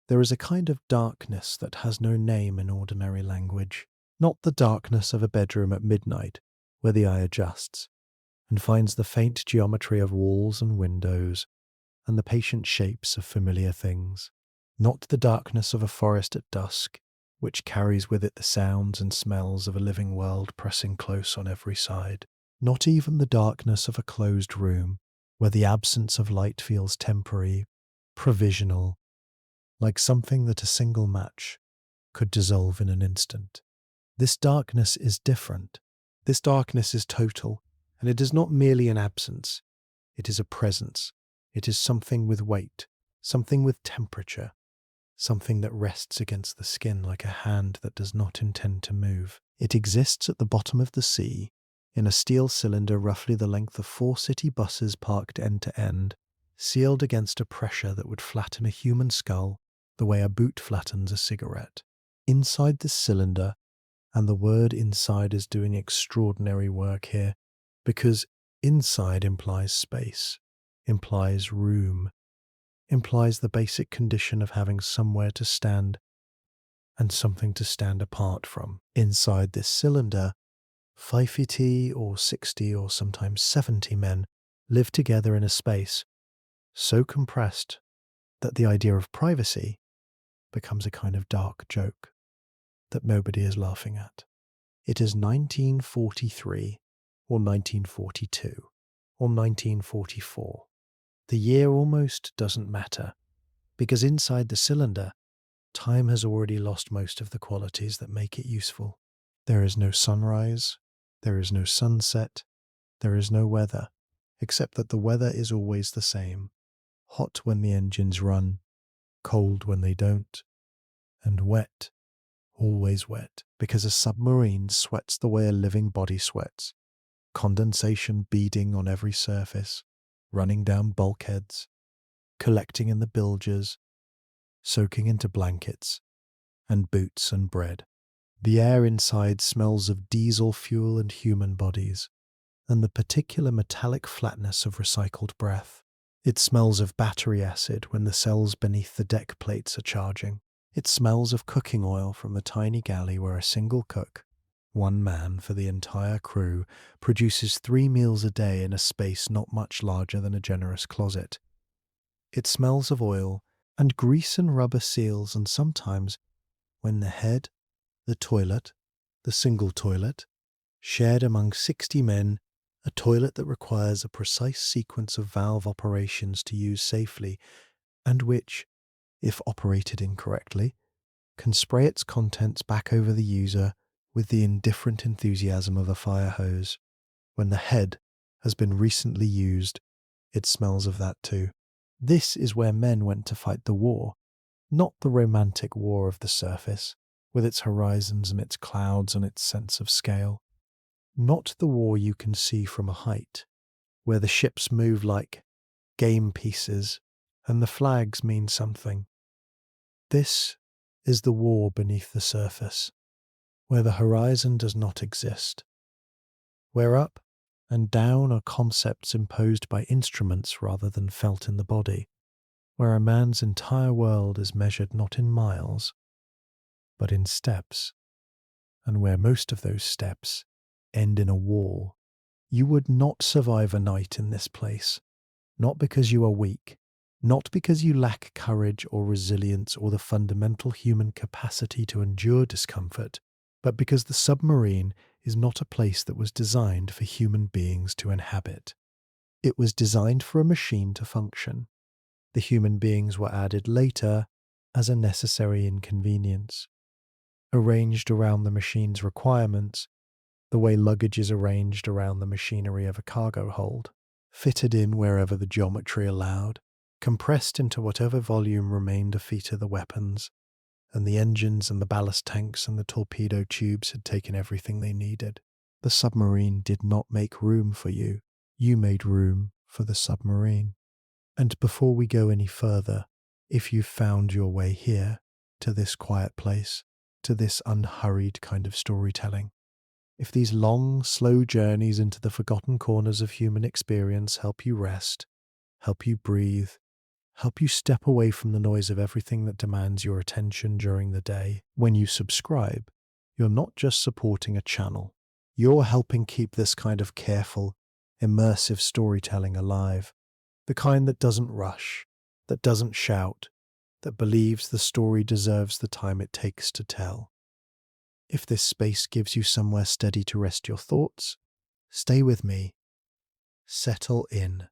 There is a kind of darkness that has no name in ordinary language, not the darkness of a bedroom at midnight, where the eye adjusts and finds the faint geometry of walls and windows and the patient shapes of familiar things, not the darkness of a forest at dusk, which carries with it the sounds and smells of a living world pressing close on every side, not even the darkness of a closed room, where the absence of light feels temporary, provisional, like something that a single match could dissolve in an instant. This darkness is different. This darkness is total, and it is not merely an absence. It is a presence. It is something with weight, something with temperature, something that rests against the skin like a hand that does not intend to move. It exists at the bottom of the sea, in a steel cylinder roughly the length of 4 city buses parked end to end, sealed against a pressure that would flatten a human skull the way a boot flattens a cigarette. Inside this cylinder, and the word inside is doing extraordinary work here, because inside implies space, implies room, implies the basic condition of having somewhere to stand and something to stand apart from. Inside this cylinder, 50 or 60 or sometimes 70 men live together in a space so compressed that the idea of privacy becomes a kind of dark joke that nobody is laughing at. It is 1943 or 1942 or 1944. The year almost doesn't matter, because inside the cylinder, time has already lost most of the qualities that make it useful. There is no sunrise, there is no sunset, there is no weather, except that the weather is always the same. Hot when the engines run, cold when they don't, and wet, always wet, because a submarine sweats the way a living body sweats. Condensation beading on every surface, running down bulkheads, collecting in the bilges, soaking into blankets, and boots and bread. The air inside smells of diesel fuel and human bodies, and the particular metallic flatness of recycled breath. It smells of battery acid when the cells beneath the deck plates are charging. It smells of cooking oil from the tiny galley where a single cook, one man for the entire crew, produces 3 meals a day in a space not much larger than a generous closet. It smells of oil and grease and rubber seals, and sometimes, when the head, the toilet, the single toilet, shared among 60 men, a toilet that requires a precise sequence of valve operations to use safely, and which, if operated incorrectly, can spray its contents back over the user with the indifferent enthusiasm of a fire hose. When the head has been recently used, it smells of that too. This is where men went to fight the war, not the romantic war of the surface, with its horizons and its clouds and its sense of scale. Not the war you can see from a height, where the ships move like game pieces and the flags mean something. This is the war beneath the surface, where the horizon does not exist, where up and down are concepts imposed by instruments rather than felt in the body, where a man's entire world is measured not in miles, but in steps, and where most of those steps end in a wall. You would not survive a night in this place, not because you are weak, not because you lack courage or resilience or the fundamental human capacity to endure discomfort, but because the submarine is not a place that was designed for human beings to inhabit. It was designed for a machine to function. The human beings were added later as a necessary inconvenience, arranged around the machine's requirements, the way luggage is arranged around the machinery of a cargo hold, fitted in wherever the geometry allowed, compressed into whatever volume remained a feet of the weapons, and the engines and the ballast tanks and the torpedo tubes had taken everything they needed. The submarine did not make room for you. You made room for the submarine. And before we go any further, if you've found your way here, to this quiet place, to this unhurried kind of storytelling, if these long, slow journeys into the forgotten corners of human experience help you rest, help you breathe, help you step away from the noise of everything that demands your attention during the day. When you subscribe, you're not just supporting a channel, you're helping keep this kind of careful, immersive storytelling alive. The kind that doesn't rush, that doesn't shout, that believes the story deserves the time it takes to tell. If this space gives you somewhere steady to rest your thoughts, stay with me. Settle in.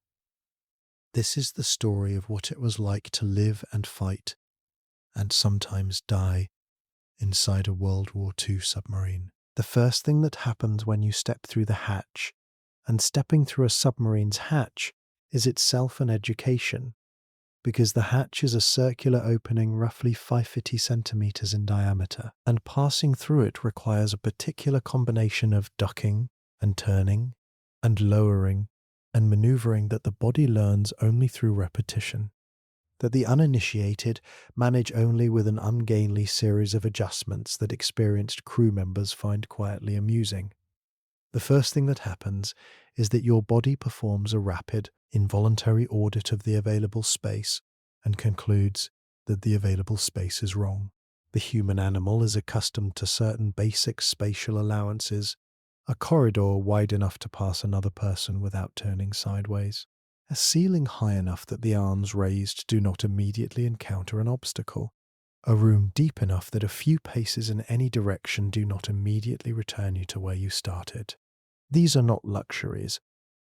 This is the story of what it was like to live and fight, and sometimes die, inside a World War II submarine. The first thing that happens when you step through the hatch, and stepping through a submarine's hatch, is itself an education, because the hatch is a circular opening roughly 550 centimeters in diameter, and passing through it requires a particular combination of ducking and turning and lowering and maneuvering that the body learns only through repetition, that the uninitiated manage only with an ungainly series of adjustments that experienced crew members find quietly amusing. The first thing that happens is that your body performs a rapid, involuntary audit of the available space and concludes that the available space is wrong. The human animal is accustomed to certain basic spatial allowances, a corridor wide enough to pass another person without turning sideways, a ceiling high enough that the arms raised do not immediately encounter an obstacle, a room deep enough that a few paces in any direction do not immediately return you to where you started. These are not luxuries.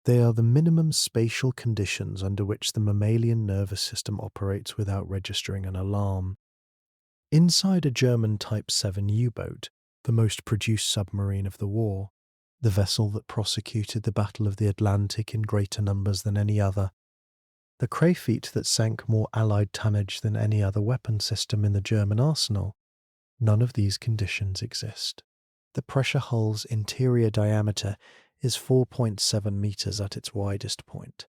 They are the minimum spatial conditions under which the mammalian nervous system operates without registering an alarm. Inside a German Type 7 U-boat, the most produced submarine of the war, the vessel that prosecuted the Battle of the Atlantic in greater numbers than any other, the crayfish that sank more Allied tonnage than any other weapon system in the German arsenal, none of these conditions exist. The pressure hull's interior diameter is 4.7 meters at its widest point.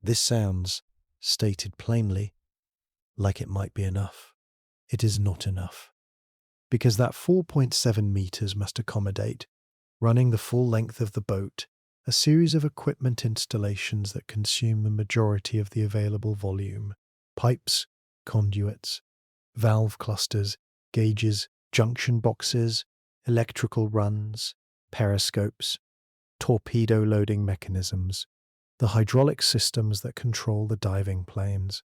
This sounds, stated plainly, like it might be enough. It is not enough, because that 4.7 meters must accommodate, running the full length of the boat, a series of equipment installations that consume the majority of the available volume: pipes, conduits, valve clusters, gauges, junction boxes, electrical runs, periscopes, torpedo loading mechanisms, the hydraulic systems that control the diving planes,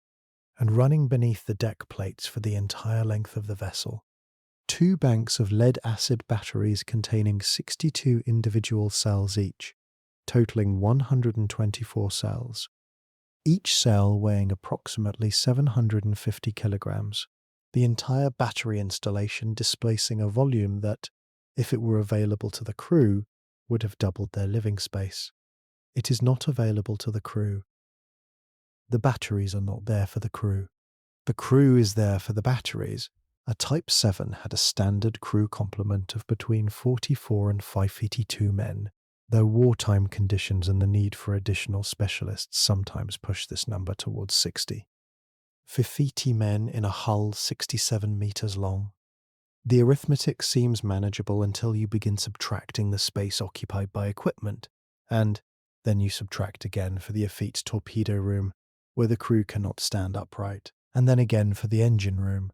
and running beneath the deck plates for the entire length of the vessel, 2 banks of lead-acid batteries containing 62 individual cells each, totaling 124 cells, each cell weighing approximately 750 kilograms, the entire battery installation displacing a volume that, if it were available to the crew, would have doubled their living space. It is not available to the crew. The batteries are not there for the crew. The crew is there for the batteries. A Type 7 had a standard crew complement of between 44 and 552 men, though wartime conditions and the need for additional specialists sometimes push this number towards 60. 50 men in a hull 67 meters long. The arithmetic seems manageable until you begin subtracting the space occupied by equipment, and then you subtract again for the effete torpedo room, where the crew cannot stand upright, and then again for the engine room,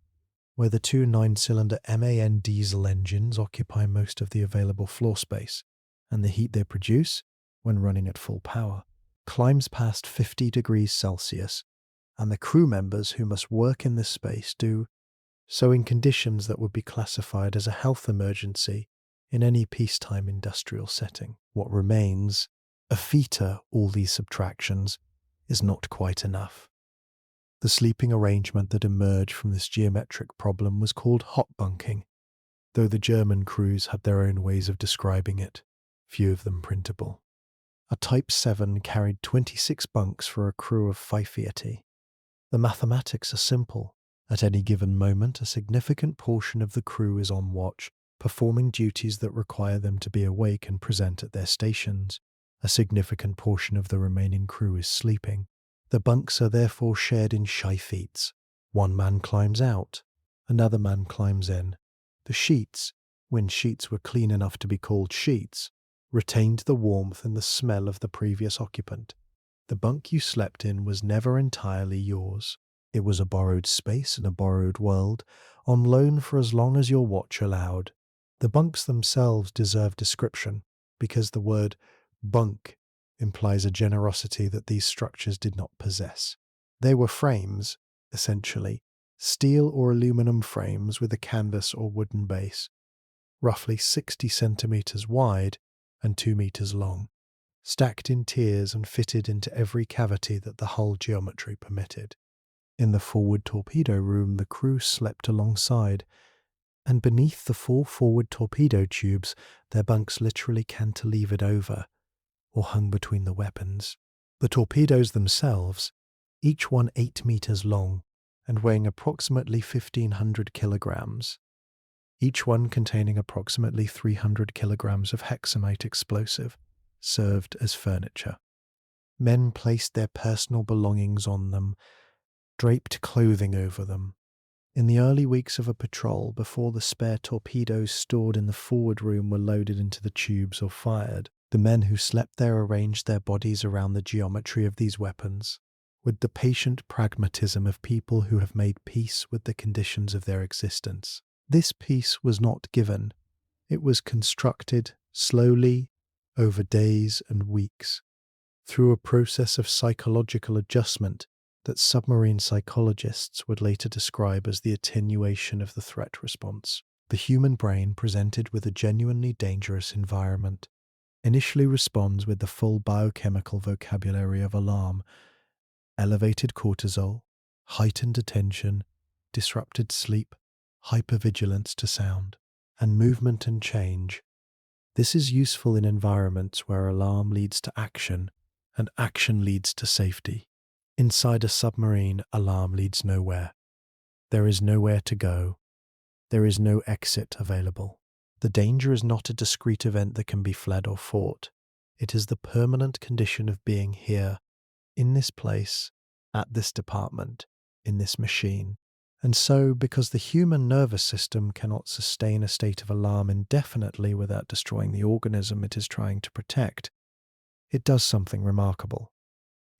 where the 2 9-cylinder MAN diesel engines occupy most of the available floor space, and the heat they produce, when running at full power, climbs past 50 degrees Celsius, and the crew members who must work in this space do so in conditions that would be classified as a health emergency in any peacetime industrial setting. What remains, after all these subtractions, is not quite enough. The sleeping arrangement that emerged from this geometric problem was called hot bunking, though the German crews had their own ways of describing it, few of them printable. A Type 7 carried 26 bunks for a crew of 580. The mathematics are simple. At any given moment, a significant portion of the crew is on watch, performing duties that require them to be awake and present at their stations. A significant portion of the remaining crew is sleeping. The bunks are therefore shared in sheets. One man climbs out, another man climbs in. The sheets, when sheets were clean enough to be called sheets, retained the warmth and the smell of the previous occupant. The bunk you slept in was never entirely yours. It was a borrowed space in a borrowed world, on loan for as long as your watch allowed. The bunks themselves deserve description, because the word bunk implies a generosity that these structures did not possess. They were frames, essentially, steel or aluminum frames with a canvas or wooden base, roughly 60 centimeters wide and 2 meters long, stacked in tiers and fitted into every cavity that the hull geometry permitted. In the forward torpedo room, the crew slept alongside, and beneath the 4 forward torpedo tubes, their bunks literally cantilevered over or hung between the weapons. The torpedoes themselves, each one 8 meters long and weighing approximately 1,500 kilograms, each one containing approximately 300 kilograms of hexamite explosive, served as furniture. Men placed their personal belongings on them, draped clothing over them. In the early weeks of a patrol, before the spare torpedoes stored in the forward room were loaded into the tubes or fired, the men who slept there arranged their bodies around the geometry of these weapons, with the patient pragmatism of people who have made peace with the conditions of their existence. This peace was not given. It was constructed slowly, over days and weeks, through a process of psychological adjustment that submarine psychologists would later describe as the attenuation of the threat response. The human brain, presented with a genuinely dangerous environment, initially responds with the full biochemical vocabulary of alarm: elevated cortisol, heightened attention, disrupted sleep, hypervigilance to sound, and movement and change. This is useful in environments where alarm leads to action and action leads to safety. Inside a submarine, alarm leads nowhere. There is nowhere to go. There is no exit available. The danger is not a discrete event that can be fled or fought. It is the permanent condition of being here, in this place, at this department, in this machine. And so, because the human nervous system cannot sustain a state of alarm indefinitely without destroying the organism it is trying to protect, it does something remarkable.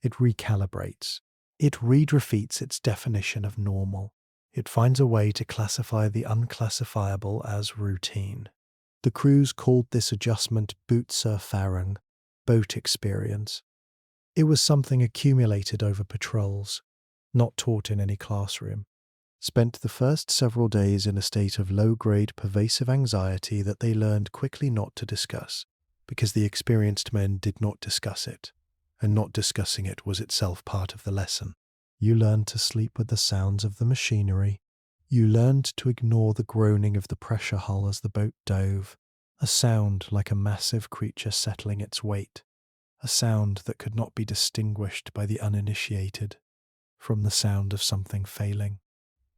It recalibrates. It redefeats its definition of normal. It finds a way to classify the unclassifiable as routine. The crews called this adjustment Bootserfahrung, boat experience. It was something accumulated over patrols, not taught in any classroom. Spent the first several days in a state of low-grade pervasive anxiety that they learned quickly not to discuss, because the experienced men did not discuss it, and not discussing it was itself part of the lesson. You learned to sleep with the sounds of the machinery. You learned to ignore the groaning of the pressure hull as the boat dove, a sound like a massive creature settling its weight, a sound that could not be distinguished by the uninitiated from the sound of something failing.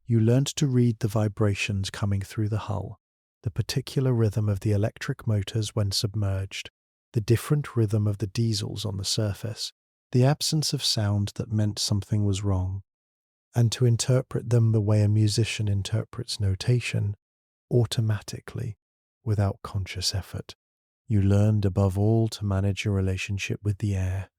You learned to read the vibrations coming through the hull, the particular rhythm of the electric motors when submerged, the different rhythm of the diesels on the surface, the absence of sound that meant something was wrong, and to interpret them the way a musician interprets notation, automatically, without conscious effort. You learned above all to manage your relationship with the air.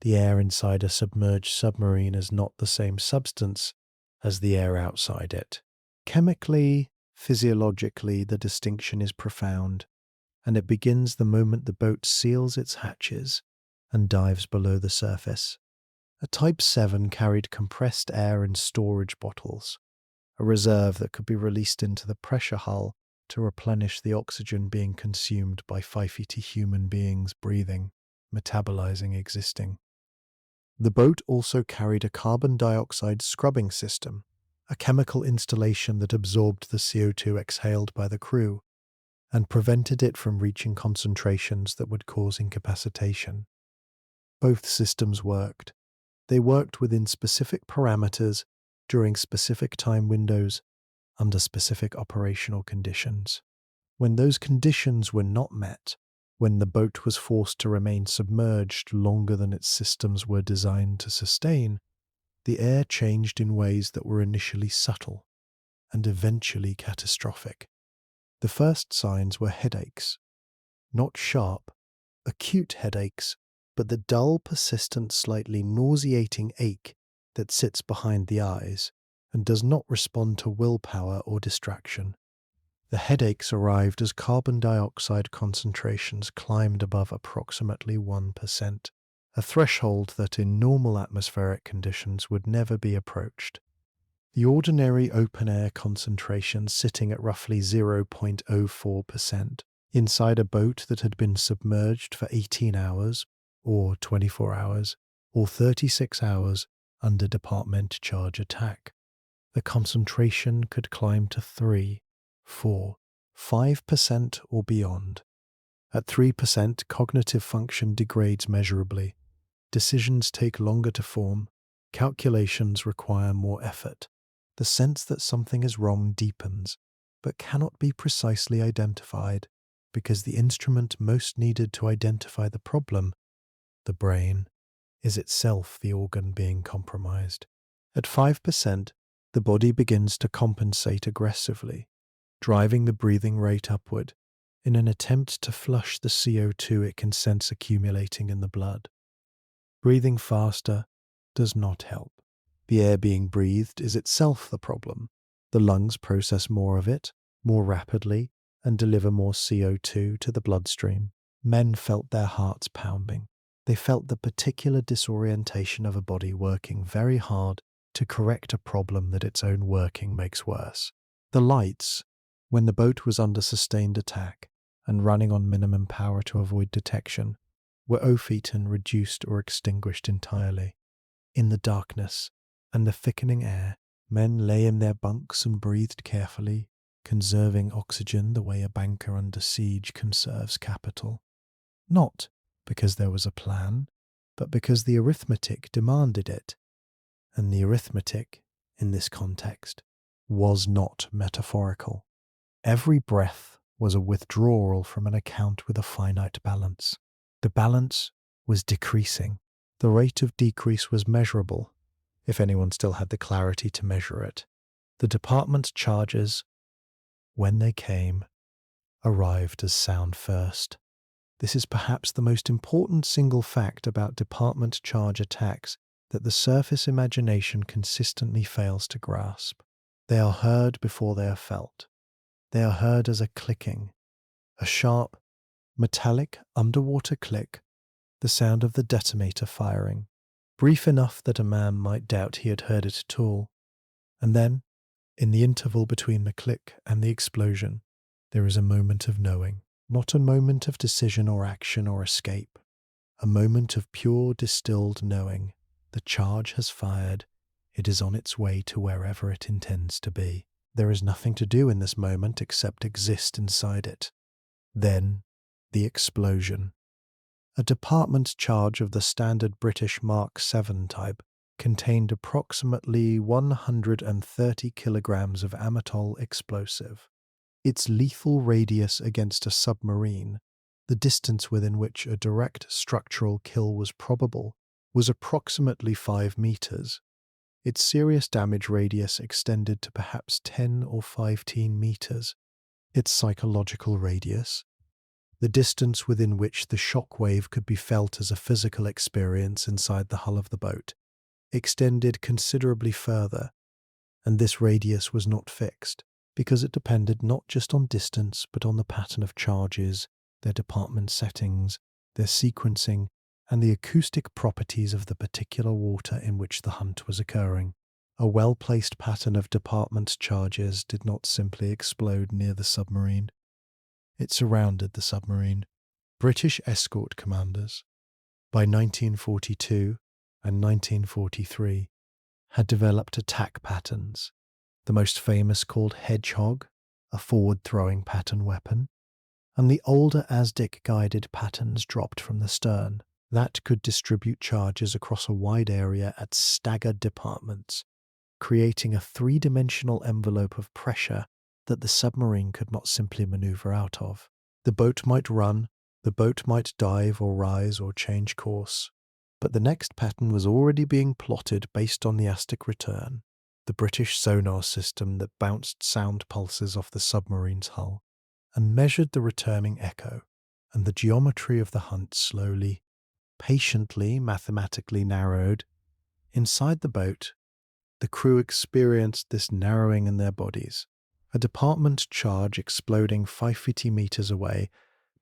The air inside a submerged submarine is not the same substance as the air outside it. Chemically, physiologically, the distinction is profound, and it begins the moment the boat seals its hatches and dives below the surface. A Type 7 carried compressed air in storage bottles, a reserve that could be released into the pressure hull to replenish the oxygen being consumed by 5 human beings breathing, metabolizing existing. The boat also carried a carbon dioxide scrubbing system, a chemical installation that absorbed the CO2 exhaled by the crew and prevented it from reaching concentrations that would cause incapacitation. Both systems worked. They worked within specific parameters, during specific time windows, under specific operational conditions. When those conditions were not met, when the boat was forced to remain submerged longer than its systems were designed to sustain, the air changed in ways that were initially subtle and eventually catastrophic. The first signs were headaches, not sharp, acute headaches but the dull, persistent, slightly nauseating ache that sits behind the eyes and does not respond to willpower or distraction. The headaches arrived as carbon dioxide concentrations climbed above approximately 1%, a threshold that in normal atmospheric conditions would never be approached. The ordinary open-air concentration sitting at roughly 0.04%, inside a boat that had been submerged for 18 hours, or 24 hours, or 36 hours under department charge attack. The concentration could climb to 3, 4, 5% or beyond. At 3%, cognitive function degrades measurably. Decisions take longer to form. Calculations require more effort. The sense that something is wrong deepens, but cannot be precisely identified because the instrument most needed to identify the problem, the brain, is itself the organ being compromised. At 5%, the body begins to compensate aggressively, driving the breathing rate upward in an attempt to flush the CO2 it can sense accumulating in the blood. Breathing faster does not help. The air being breathed is itself the problem. The lungs process more of it, more rapidly, and deliver more CO2 to the bloodstream. Men felt their hearts pounding. They felt the particular disorientation of a body working very hard to correct a problem that its own working makes worse. The lights, when the boat was under sustained attack and running on minimum power to avoid detection, were off-eaten, reduced, or extinguished entirely. In the darkness and the thickening air, men lay in their bunks and breathed carefully, conserving oxygen the way a banker under siege conserves capital. Not because there was a plan, but because the arithmetic demanded it. And the arithmetic, in this context, was not metaphorical. Every breath was a withdrawal from an account with a finite balance. The balance was decreasing. The rate of decrease was measurable, if anyone still had the clarity to measure it. The department's charges, when they came, arrived as sound first. This is perhaps the most important single fact about department charge attacks that the surface imagination consistently fails to grasp. They are heard before they are felt. They are heard as a clicking, a sharp, metallic underwater click, the sound of the detonator firing, brief enough that a man might doubt he had heard it at all. And then, in the interval between the click and the explosion, there is a moment of knowing, not a moment of decision or action or escape, a moment of pure distilled knowing. The charge has fired. It is on its way to wherever it intends to be. There is nothing to do in this moment except exist inside it. Then, the explosion. A department charge of the standard British Mark 7 type contained approximately 130 kilograms of amatol explosive. Its lethal radius against a submarine, the distance within which a direct structural kill was probable, was approximately 5 meters. Its serious damage radius extended to perhaps 10 or 15 meters. Its psychological radius, the distance within which the shock wave could be felt as a physical experience inside the hull of the boat, extended considerably further, and this radius was not fixed, because it depended not just on distance but on the pattern of charges, their department settings, their sequencing, and the acoustic properties of the particular water in which the hunt was occurring. A well-placed pattern of department charges did not simply explode near the submarine. It surrounded the submarine. British escort commanders, by 1942 and 1943, had developed attack patterns, the most famous called Hedgehog, a forward-throwing pattern weapon, and the older ASDIC-guided patterns dropped from the stern that could distribute charges across a wide area at staggered departments, creating a three-dimensional envelope of pressure that the submarine could not simply maneuver out of. The boat might run, the boat might dive or rise or change course, but the next pattern was already being plotted based on the ASDIC return, the British sonar system that bounced sound pulses off the submarine's hull and measured the returning echo, and the geometry of the hunt slowly, patiently, mathematically narrowed. Inside the boat, the crew experienced this narrowing in their bodies. A department charge exploding 550 meters away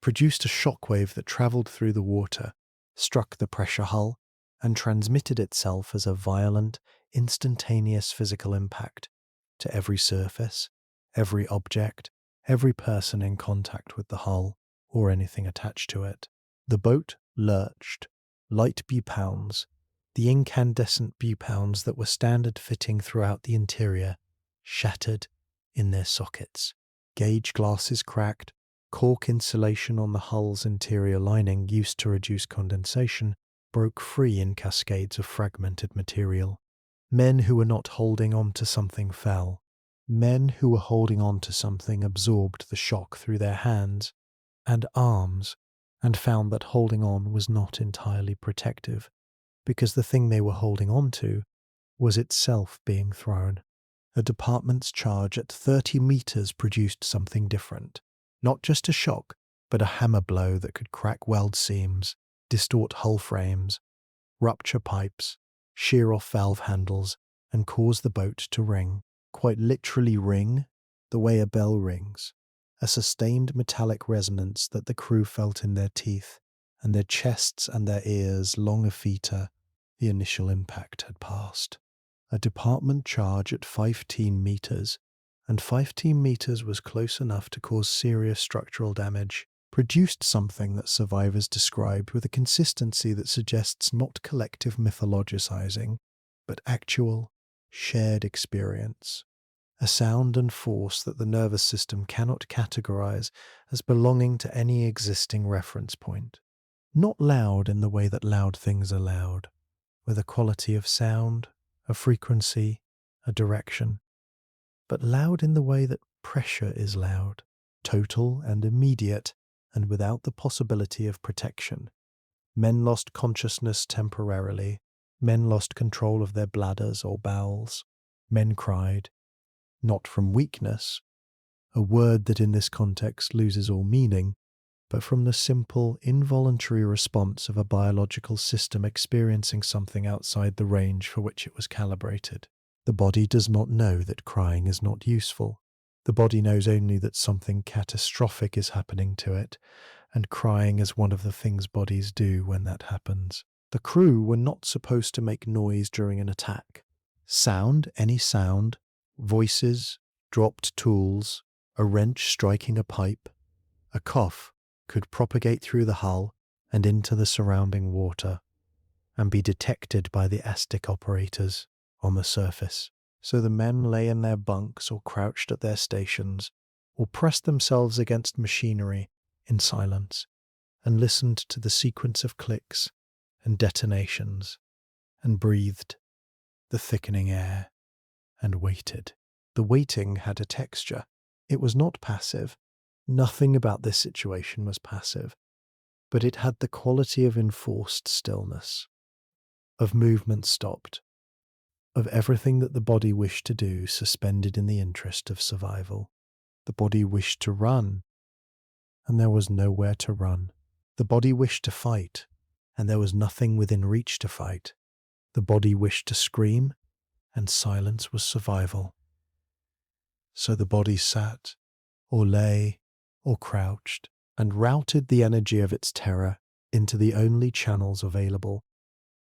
produced a shockwave that traveled through the water, struck the pressure hull, and transmitted itself as a violent, instantaneous physical impact to every surface, every object, every person in contact with the hull or anything attached to it. The boat lurched. Light B-pounds, the incandescent B-pounds that were standard fitting throughout the interior, shattered in their sockets. Gauge glasses cracked, cork insulation on the hull's interior lining used to reduce condensation broke free in cascades of fragmented material. Men who were not holding on to something fell. Men who were holding on to something absorbed the shock through their hands and arms and found that holding on was not entirely protective, because the thing they were holding on to was itself being thrown. A department's charge at 30 meters produced something different. Not just a shock, but a hammer blow that could crack weld seams, distort hull frames, rupture pipes, shear off valve handles, and cause the boat to ring. Quite literally ring, the way a bell rings. A sustained metallic resonance that the crew felt in their teeth, and their chests and their ears long after the initial impact had passed. A department charge at 15 meters, and 15 meters was close enough to cause serious structural damage, produced something that survivors described with a consistency that suggests not collective mythologizing, but actual, shared experience. A sound and force that the nervous system cannot categorize as belonging to any existing reference point. Not loud in the way that loud things are loud, with a quality of sound, a frequency, a direction, but loud in the way that pressure is loud, total and immediate, and without the possibility of protection. Men lost consciousness temporarily. Men lost control of their bladders or bowels. Men cried, not from weakness, a word that in this context loses all meaning, but from the simple, involuntary response of a biological system experiencing something outside the range for which it was calibrated. The body does not know that crying is not useful. The body knows only that something catastrophic is happening to it, and crying is one of the things bodies do when that happens. The crew were not supposed to make noise during an attack. Sound, any sound, voices, dropped tools, a wrench striking a pipe, a cough could propagate through the hull and into the surrounding water and be detected by the ASTIC operators on the surface. So the men lay in their bunks or crouched at their stations or pressed themselves against machinery in silence and listened to the sequence of clicks and detonations and breathed the thickening air and waited. The waiting had a texture. It was not passive. Nothing about this situation was passive, but it had the quality of enforced stillness, of movement stopped, of everything that the body wished to do suspended in the interest of survival. The body wished to run, and there was nowhere to run. The body wished to fight, and there was nothing within reach to fight. The body wished to scream, and silence was survival. So the body sat, or lay, or crouched, and routed the energy of its terror into the only channels available,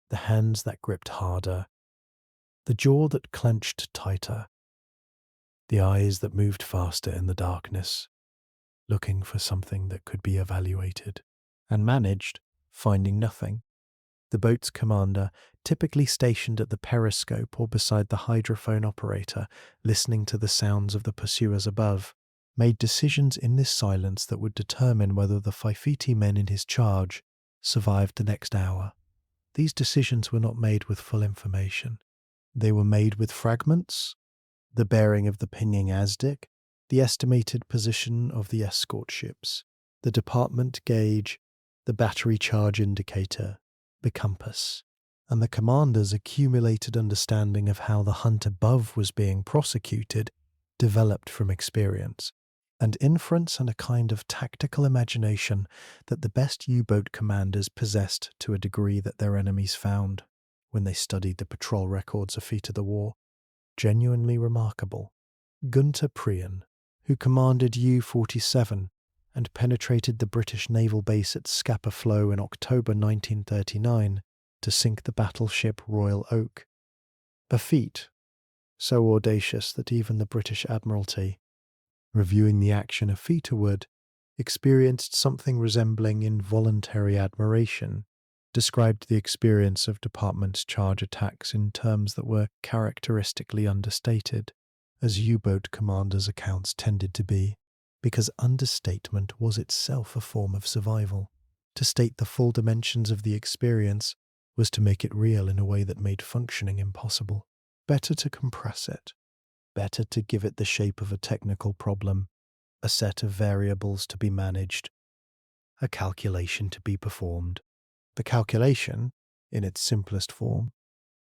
the hands that gripped harder, the jaw that clenched tighter, the eyes that moved faster in the darkness, looking for something that could be evaluated, and managed, finding nothing. The boat's commander, typically stationed at the periscope or beside the hydrophone operator, listening to the sounds of the pursuers above, made decisions in this silence that would determine whether the Faifiti men in his charge survived the next hour. These decisions were not made with full information. They were made with fragments, the bearing of the pinging ASDIC, the estimated position of the escort ships, the department gauge, the battery charge indicator, the compass, and the commander's accumulated understanding of how the hunt above was being prosecuted developed from experience. and inference and a kind of tactical imagination that the best U-boat commanders possessed to a degree that their enemies found, when they studied the patrol records of feet of the war, genuinely remarkable. Gunter Prien, who commanded U-47 and penetrated the British naval base at Scapa Flow in October 1939 to sink the battleship Royal Oak, a feat so audacious that even the British Admiralty, reviewing the action a feetward, experienced something resembling involuntary admiration, described the experience of department's charge attacks in terms that were characteristically understated, as U-boat commanders' accounts tended to be, because understatement was itself a form of survival. To state the full dimensions of the experience was to make it real in a way that made functioning impossible. Better to compress it. Better to give it the shape of a technical problem, a set of variables to be managed, a calculation to be performed. The calculation, in its simplest form,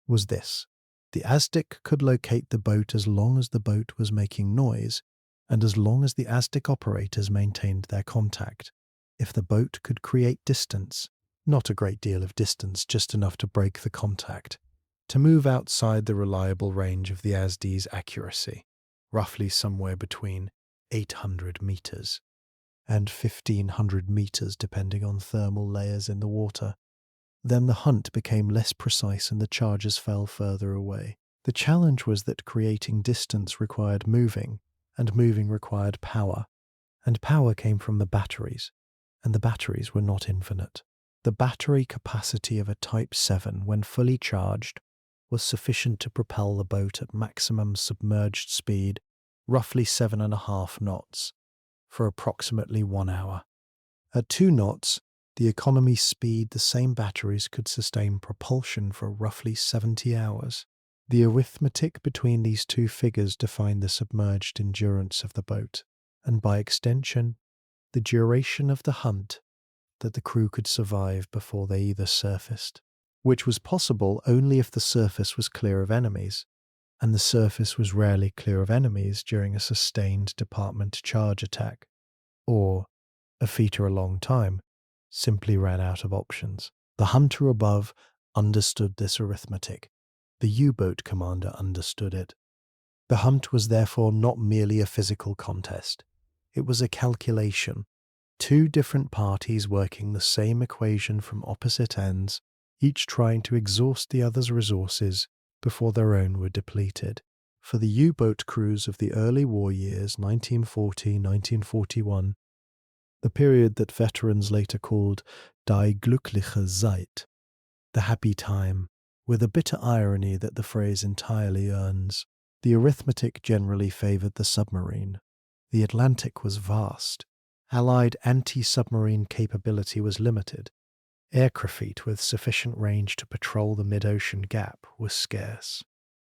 was this. The Aztec could locate the boat as long as the boat was making noise, and as long as the Aztec operators maintained their contact. If the boat could create distance, not a great deal of distance, just enough to break the contact, to move outside the reliable range of the ASD's accuracy, roughly somewhere between 800 meters and 1500 meters depending on thermal layers in the water, then the hunt became less precise and the charges fell further away. The challenge was that creating distance required moving, and moving required power, and power came from the batteries, and the batteries were not infinite. The battery capacity of a Type 7, when fully charged, was sufficient to propel the boat at maximum submerged speed, roughly 7.5 knots, for approximately 1 hour. At 2 knots, the economy speed the same batteries could sustain propulsion for roughly 70 hours. The arithmetic between these two figures defined the submerged endurance of the boat, and by extension, the duration of the hunt that the crew could survive before they either surfaced, which was possible only if the surface was clear of enemies, and the surface was rarely clear of enemies during a sustained department charge attack, or, a feat or a long time, simply ran out of options. The hunter above understood this arithmetic. The U-boat commander understood it. The hunt was therefore not merely a physical contest. It was a calculation. Two different parties working the same equation from opposite ends, each trying to exhaust the other's resources before their own were depleted. For the U-boat crews of the early war years, 1940-1941, the period that veterans later called Die glückliche Zeit, the happy time, with a bitter irony that the phrase entirely earns, the arithmetic generally favoured the submarine. The Atlantic was vast. Allied anti-submarine capability was limited. Aircraft with sufficient range to patrol the mid-ocean gap was scarce.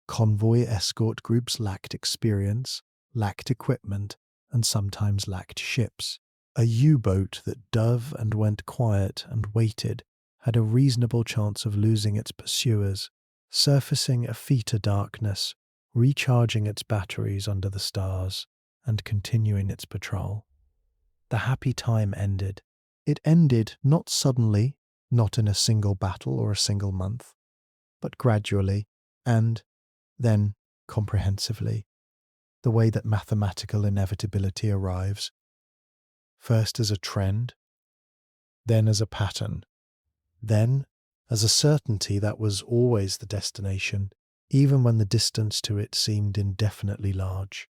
Convoy escort groups lacked experience, lacked equipment, and sometimes lacked ships. A U-boat that dove and went quiet and waited had a reasonable chance of losing its pursuers, surfacing a feet of darkness, recharging its batteries under the stars, and continuing its patrol. The happy time ended. It ended not suddenly, not in a single battle or a single month, but gradually, and then comprehensively, the way that mathematical inevitability arrives, first as a trend, then as a pattern, then as a certainty that was always the destination, even when the distance to it seemed indefinitely large.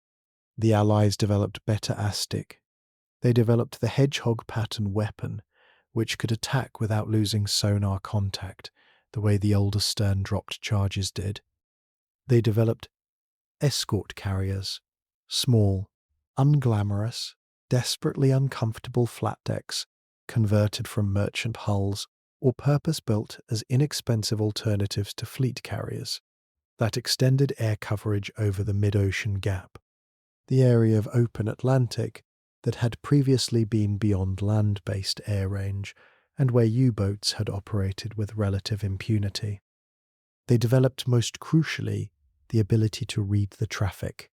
The Allies developed better Aztec. They developed the hedgehog pattern weapon, which could attack without losing sonar contact, the way the older stern-dropped charges did. They developed escort carriers, small, unglamorous, desperately uncomfortable flat decks, converted from merchant hulls or purpose-built as inexpensive alternatives to fleet carriers, that extended air coverage over the mid-ocean gap, the area of open Atlantic that had previously been beyond land-based air range and where U-boats had operated with relative impunity. They developed most crucially the ability to read the traffic.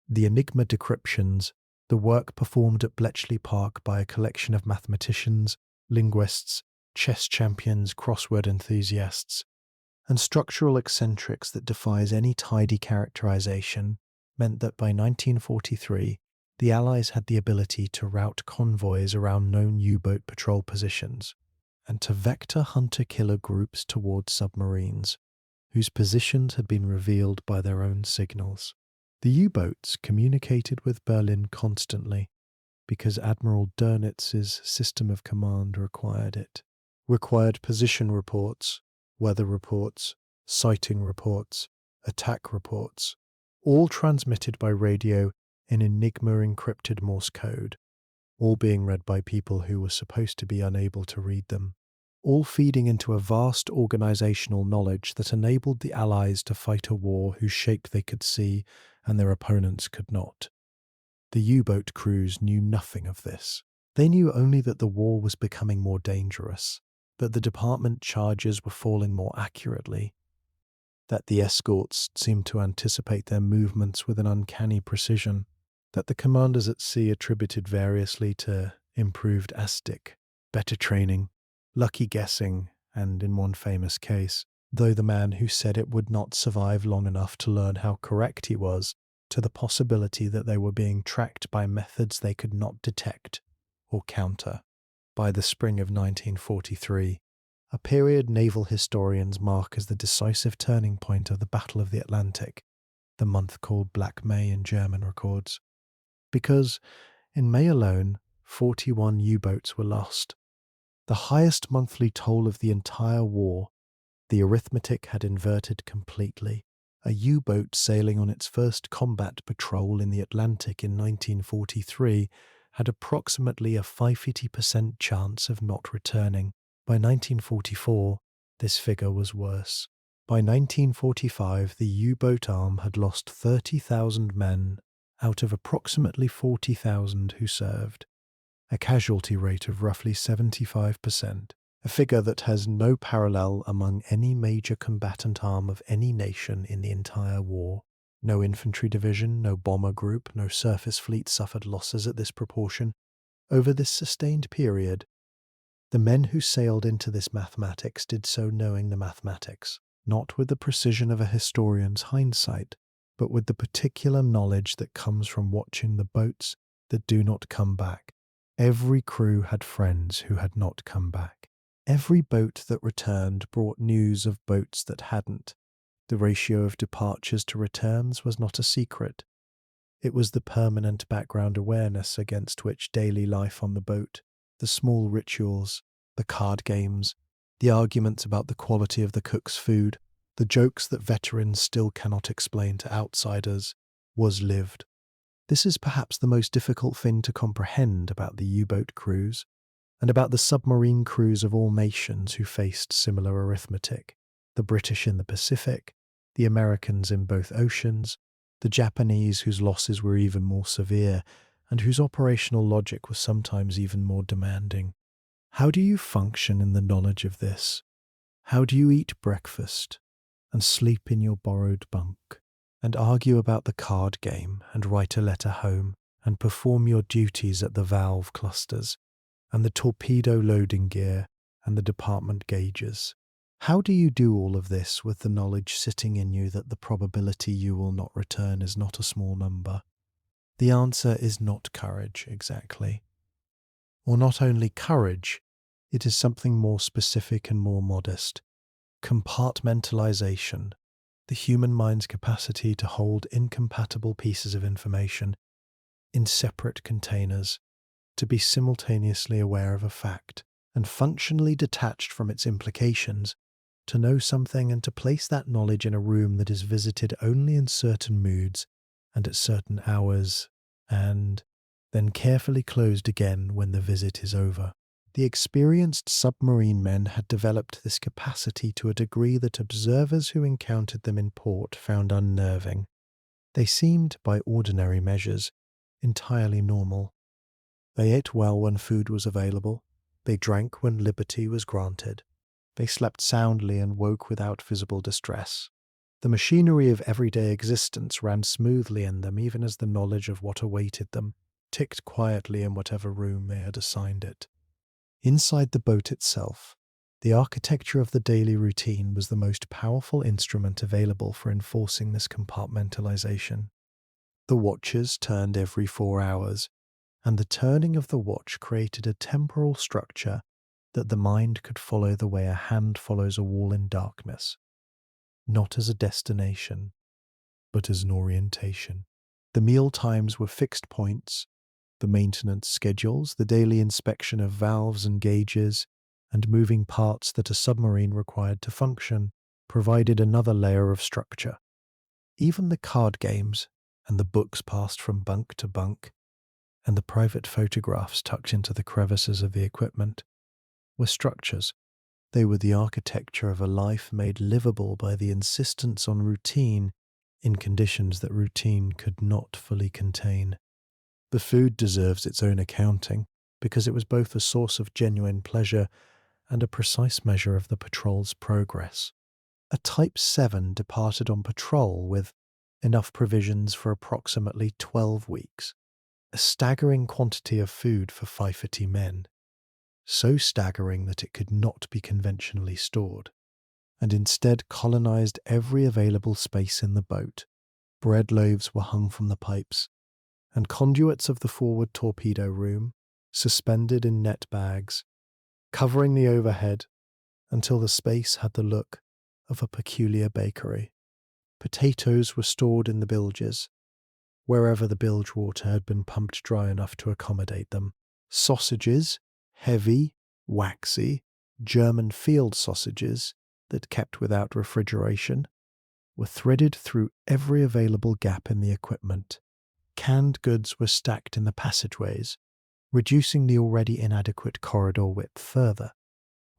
The Enigma decryptions The work performed at Bletchley Park by a collection of mathematicians, linguists, chess champions, crossword enthusiasts, and structural eccentrics that defies any tidy characterization, meant that by 1943, the Allies had the ability to route convoys around known U-boat patrol positions and to vector hunter-killer groups towards submarines, whose positions had been revealed by their own signals. The U-boats communicated with Berlin constantly because Admiral Dönitz's system of command required position reports, weather reports, sighting reports, attack reports, all transmitted by radio in Enigma encrypted Morse code, all being read by people who were supposed to be unable to read them, all feeding into a vast organizational knowledge that enabled the Allies to fight a war whose shape they could see and their opponents could not. The U-boat crews knew nothing of this. They knew only that the war was becoming more dangerous, that the department charges were falling more accurately, that the escorts seemed to anticipate their movements with an uncanny precision, that the commanders at sea attributed variously to improved ASTIC, better training, lucky guessing, and in one famous case, though the man who said it would not survive long enough to learn how correct he was, to the possibility that they were being tracked by methods they could not detect or counter. By the spring of 1943, a period naval historians mark as the decisive turning point of the Battle of the Atlantic, the month called Black May in German records, because in May alone, 41 U-boats were lost. The highest monthly toll of the entire war. The arithmetic had inverted completely. A U-boat sailing on its first combat patrol in the Atlantic in 1943 had approximately a 50% chance of not returning. By 1944, this figure was worse. By 1945, the U-boat arm had lost 30,000 men out of approximately 40,000 who served, a casualty rate of roughly 75%, a figure that has no parallel among any major combatant arm of any nation in the entire war. No infantry division, no bomber group, no surface fleet suffered losses at this proportion. Over this sustained period, the men who sailed into this mathematics did so knowing the mathematics, not with the precision of a historian's hindsight, but with the particular knowledge that comes from watching the boats that do not come back. Every crew had friends who had not come back. Every boat that returned brought news of boats that hadn't. The ratio of departures to returns was not a secret. It was the permanent background awareness against which daily life on the boat, the small rituals, the card games, the arguments about the quality of the cook's food, the jokes that veterans still cannot explain to outsiders, was lived. This is perhaps the most difficult thing to comprehend about the U-boat crews, and about the submarine crews of all nations who faced similar arithmetic, the British in the Pacific, the Americans in both oceans, the Japanese whose losses were even more severe, and whose operational logic was sometimes even more demanding. How do you function in the knowledge of this? How do you eat breakfast, and sleep in your borrowed bunk, and argue about the card game, and write a letter home, and perform your duties at the valve clusters, and the torpedo loading gear, and the department gauges? How do you do all of this with the knowledge sitting in you that the probability you will not return is not a small number? The answer is not courage, exactly. Or not only courage, it is something more specific and more modest. Compartmentalization, the human mind's capacity to hold incompatible pieces of information in separate containers, to be simultaneously aware of a fact and functionally detached from its implications, to know something and to place that knowledge in a room that is visited only in certain moods and at certain hours, and then carefully closed again when the visit is over. The experienced submarine men had developed this capacity to a degree that observers who encountered them in port found unnerving. They seemed, by ordinary measures, entirely normal. They ate well when food was available. They drank when liberty was granted. They slept soundly and woke without visible distress. The machinery of everyday existence ran smoothly in them even as the knowledge of what awaited them, ticked quietly in whatever room they had assigned it. Inside the boat itself, the architecture of the daily routine was the most powerful instrument available for enforcing this compartmentalization. The watches turned every 4 hours, and the turning of the watch created a temporal structure that the mind could follow the way a hand follows a wall in darkness, not as a destination, but as an orientation. The meal times were fixed points, the maintenance schedules, the daily inspection of valves and gauges, and moving parts that a submarine required to function, provided another layer of structure. Even the card games and the books passed from bunk to bunk, and the private photographs tucked into the crevices of the equipment, were structures. They were the architecture of a life made livable by the insistence on routine in conditions that routine could not fully contain. The food deserves its own accounting because it was both a source of genuine pleasure and a precise measure of the patrol's progress. A Type 7 departed on patrol with enough provisions for approximately 12 weeks, a staggering quantity of food for 550 men, so staggering that it could not be conventionally stored, and instead colonized every available space in the boat. Bread loaves were hung from the pipes, and conduits of the forward torpedo room, suspended in net bags, covering the overhead until the space had the look of a peculiar bakery. Potatoes were stored in the bilges, wherever the bilge water had been pumped dry enough to accommodate them. Sausages, heavy, waxy, German field sausages that kept without refrigeration, were threaded through every available gap in the equipment. Canned goods were stacked in the passageways, reducing the already inadequate corridor width further,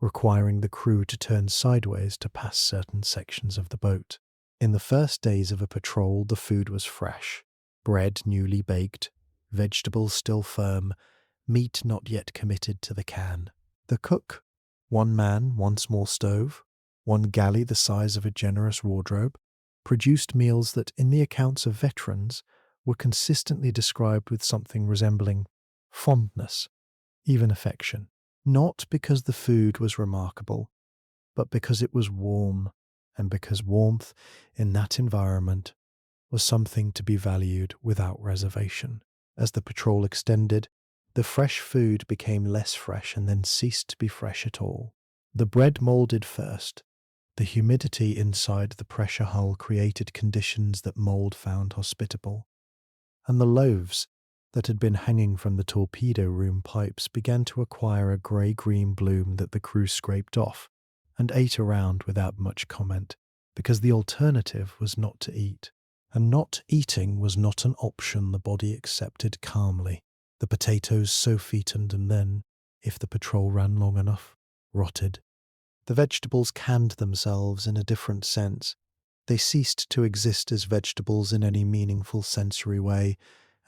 requiring the crew to turn sideways to pass certain sections of the boat. In the first days of a patrol, the food was fresh, bread newly baked, vegetables still firm, meat not yet committed to the can. The cook, one man, one small stove, one galley the size of a generous wardrobe, produced meals that, in the accounts of veterans, were consistently described with something resembling fondness, even affection. Not because the food was remarkable, but because it was warm, and because warmth in that environment was something to be valued without reservation. As the patrol extended, the fresh food became less fresh and then ceased to be fresh at all. The bread molded first. The humidity inside the pressure hull created conditions that mold found hospitable, and the loaves that had been hanging from the torpedo room pipes began to acquire a grey-green bloom that the crew scraped off and ate around without much comment, because the alternative was not to eat. And not eating was not an option the body accepted calmly. The potatoes so-featened and then, if the patrol ran long enough, rotted. The vegetables canned themselves in a different sense. They ceased to exist as vegetables in any meaningful sensory way,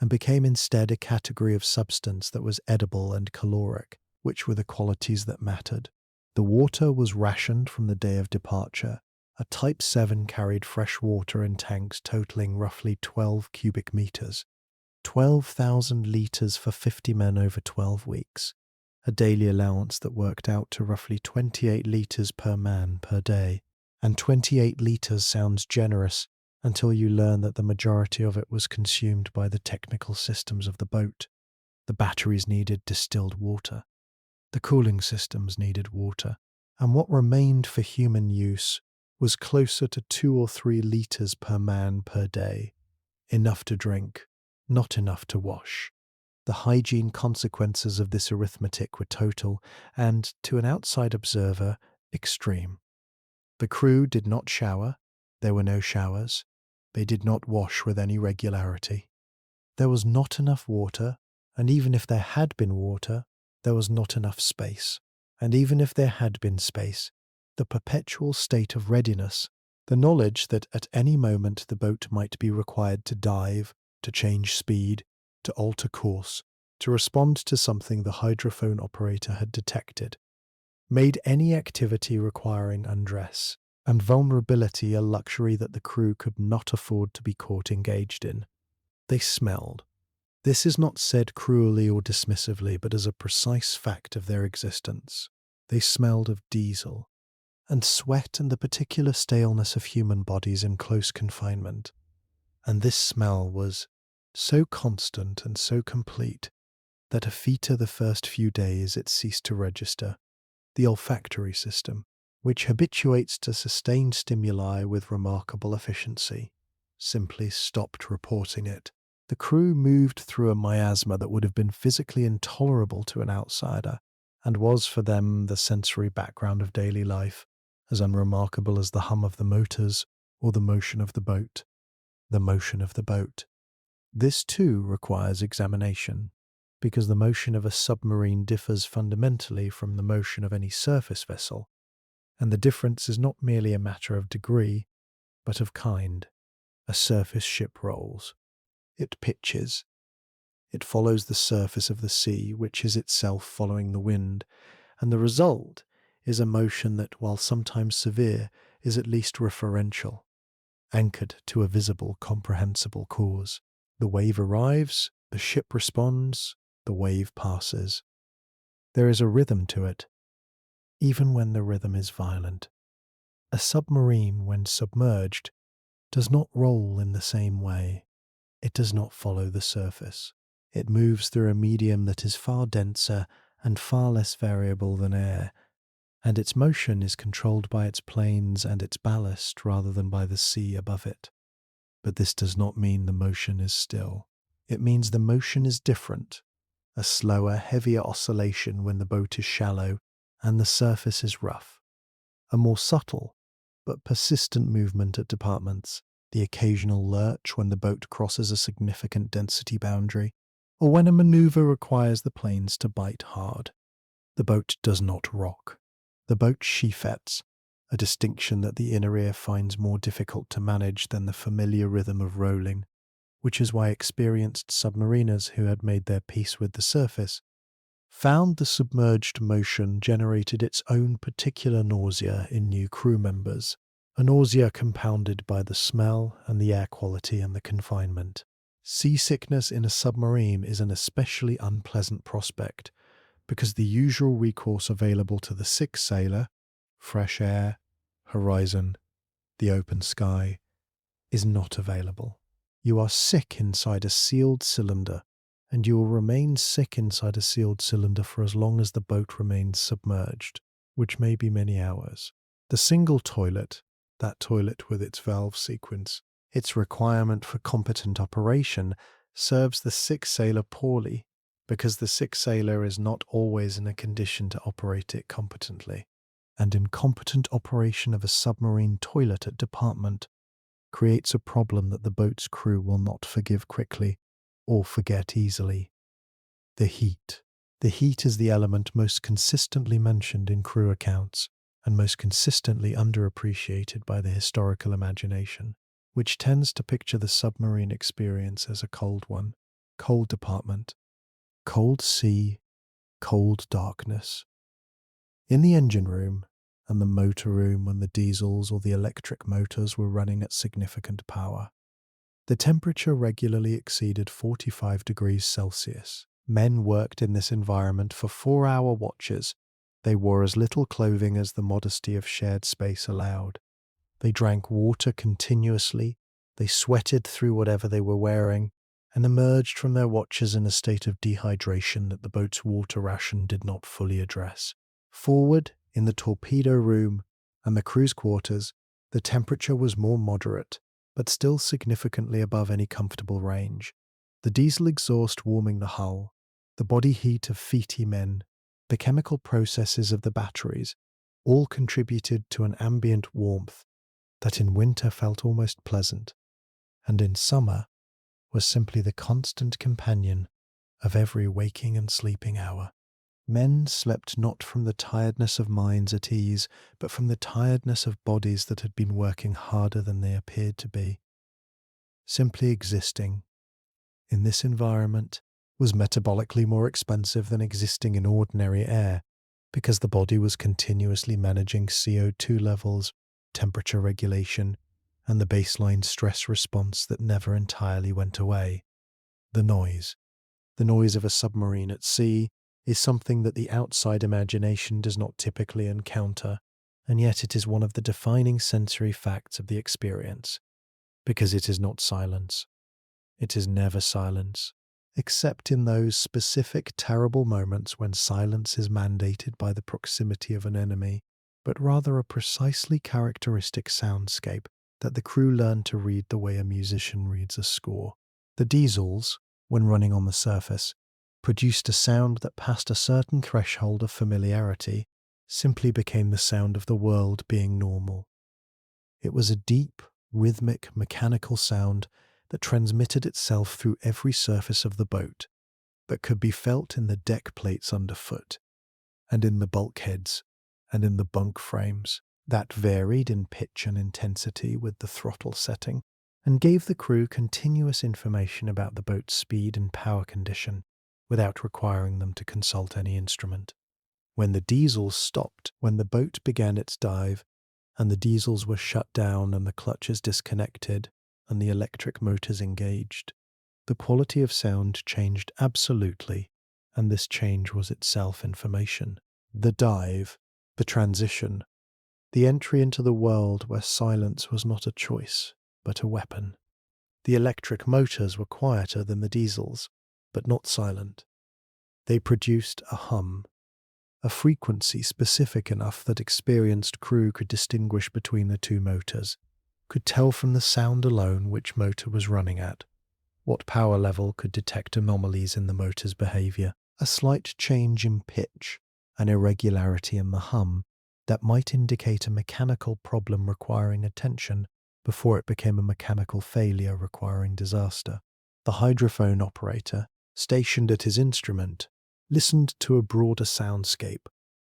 and became instead a category of substance that was edible and caloric, which were the qualities that mattered. The water was rationed from the day of departure. A Type 7 carried fresh water in tanks totaling roughly 12 cubic meters, 12,000 litres for 50 men over 12 weeks, a daily allowance that worked out to roughly 28 litres per man per day. And 28 litres sounds generous until you learn that the majority of it was consumed by the technical systems of the boat. The batteries needed distilled water. The cooling systems needed water. And what remained for human use was closer to 2 or 3 litres per man per day. Enough to drink, not enough to wash. The hygiene consequences of this arithmetic were total and, to an outside observer, extreme. The crew did not shower. There were no showers. They did not wash with any regularity. There was not enough water, and even if there had been water, there was not enough space. And even if there had been space, the perpetual state of readiness, the knowledge that at any moment the boat might be required to dive, to change speed, to alter course, to respond to something the hydrophone operator had detected, made any activity requiring undress and vulnerability a luxury that the crew could not afford to be caught engaged in. They smelled. This is not said cruelly or dismissively, but as a precise fact of their existence. They smelled of diesel, and sweat and the particular staleness of human bodies in close confinement. And this smell was so constant and so complete that after the first few days it ceased to register. The olfactory system, which habituates to sustained stimuli with remarkable efficiency, simply stopped reporting it. The crew moved through a miasma that would have been physically intolerable to an outsider, and was for them the sensory background of daily life, as unremarkable as the hum of the motors or the motion of the boat. The motion of the boat. This too requires examination, because the motion of a submarine differs fundamentally from the motion of any surface vessel, and the difference is not merely a matter of degree, but of kind. A surface ship rolls. It pitches. It follows the surface of the sea, which is itself following the wind, and the result is a motion that, while sometimes severe, is at least referential, anchored to a visible, comprehensible cause. The wave arrives, the ship responds, the wave passes. There is a rhythm to it, even when the rhythm is violent. A submarine, when submerged, does not roll in the same way. It does not follow the surface. It moves through a medium that is far denser and far less variable than air, and its motion is controlled by its planes and its ballast rather than by the sea above it. But this does not mean the motion is still. It means the motion is different, a slower, heavier oscillation when the boat is shallow and the surface is rough, a more subtle but persistent movement at departments, the occasional lurch when the boat crosses a significant density boundary, or when a maneuver requires the planes to bite hard. The boat does not rock. The boat sheafets, a distinction that the inner ear finds more difficult to manage than the familiar rhythm of rolling, which is why experienced submariners who had made their peace with the surface found the submerged motion generated its own particular nausea in new crew members, a nausea compounded by the smell and the air quality and the confinement. Seasickness in a submarine is an especially unpleasant prospect, because the usual recourse available to the sick sailor, fresh air, horizon, the open sky, is not available. You are sick inside a sealed cylinder, and you will remain sick inside a sealed cylinder for as long as the boat remains submerged, which may be many hours. The single toilet, that toilet with its valve sequence, its requirement for competent operation, serves the sick sailor poorly, because the sick sailor is not always in a condition to operate it competently. And incompetent operation of a submarine toilet at department creates a problem that the boat's crew will not forgive quickly or forget easily. The heat. The heat is the element most consistently mentioned in crew accounts and most consistently underappreciated by the historical imagination, which tends to picture the submarine experience as a cold one. Cold department, cold sea, cold darkness. In the engine room and the motor room, when the diesels or the electric motors were running at significant power, the temperature regularly exceeded 45 degrees Celsius. Men worked in this environment for 4-hour watches. They wore as little clothing as the modesty of shared space allowed. They drank water continuously, they sweated through whatever they were wearing, and emerged from their watches in a state of dehydration that the boat's water ration did not fully address. Forward, in the torpedo room and the crew's quarters, the temperature was more moderate, but still significantly above any comfortable range. The diesel exhaust warming the hull, the body heat of feety men, the chemical processes of the batteries, all contributed to an ambient warmth that in winter felt almost pleasant, and in summer was simply the constant companion of every waking and sleeping hour. Men slept not from the tiredness of minds at ease, but from the tiredness of bodies that had been working harder than they appeared to be. Simply existing in this environment was metabolically more expensive than existing in ordinary air, because the body was continuously managing CO2 levels, temperature regulation, and the baseline stress response that never entirely went away, the noise. The noise of a submarine at sea is something that the outside imagination does not typically encounter, and yet it is one of the defining sensory facts of the experience, because it is not silence. It is never silence, except in those specific terrible moments when silence is mandated by the proximity of an enemy, but rather a precisely characteristic soundscape that the crew learned to read the way a musician reads a score. The diesels, when running on the surface, produced a sound that past a certain threshold of familiarity simply became the sound of the world being normal. It was a deep, rhythmic, mechanical sound that transmitted itself through every surface of the boat, but could be felt in the deck plates underfoot, and in the bulkheads, and in the bunk frames, that varied in pitch and intensity with the throttle setting, and gave the crew continuous information about the boat's speed and power condition, without requiring them to consult any instrument. When the diesels stopped, when the boat began its dive, and the diesels were shut down and the clutches disconnected, and the electric motors engaged, the quality of sound changed absolutely, and this change was itself information. The dive, the transition, the entry into the world where silence was not a choice, but a weapon. The electric motors were quieter than the diesels, but not silent. They produced a hum, a frequency specific enough that experienced crew could distinguish between the two motors, could tell from the sound alone which motor was running at, what power level could detect anomalies in the motor's behavior, a slight change in pitch, an irregularity in the hum that might indicate a mechanical problem requiring attention before it became a mechanical failure requiring disaster. The hydrophone operator, stationed at his instrument, listened to a broader soundscape,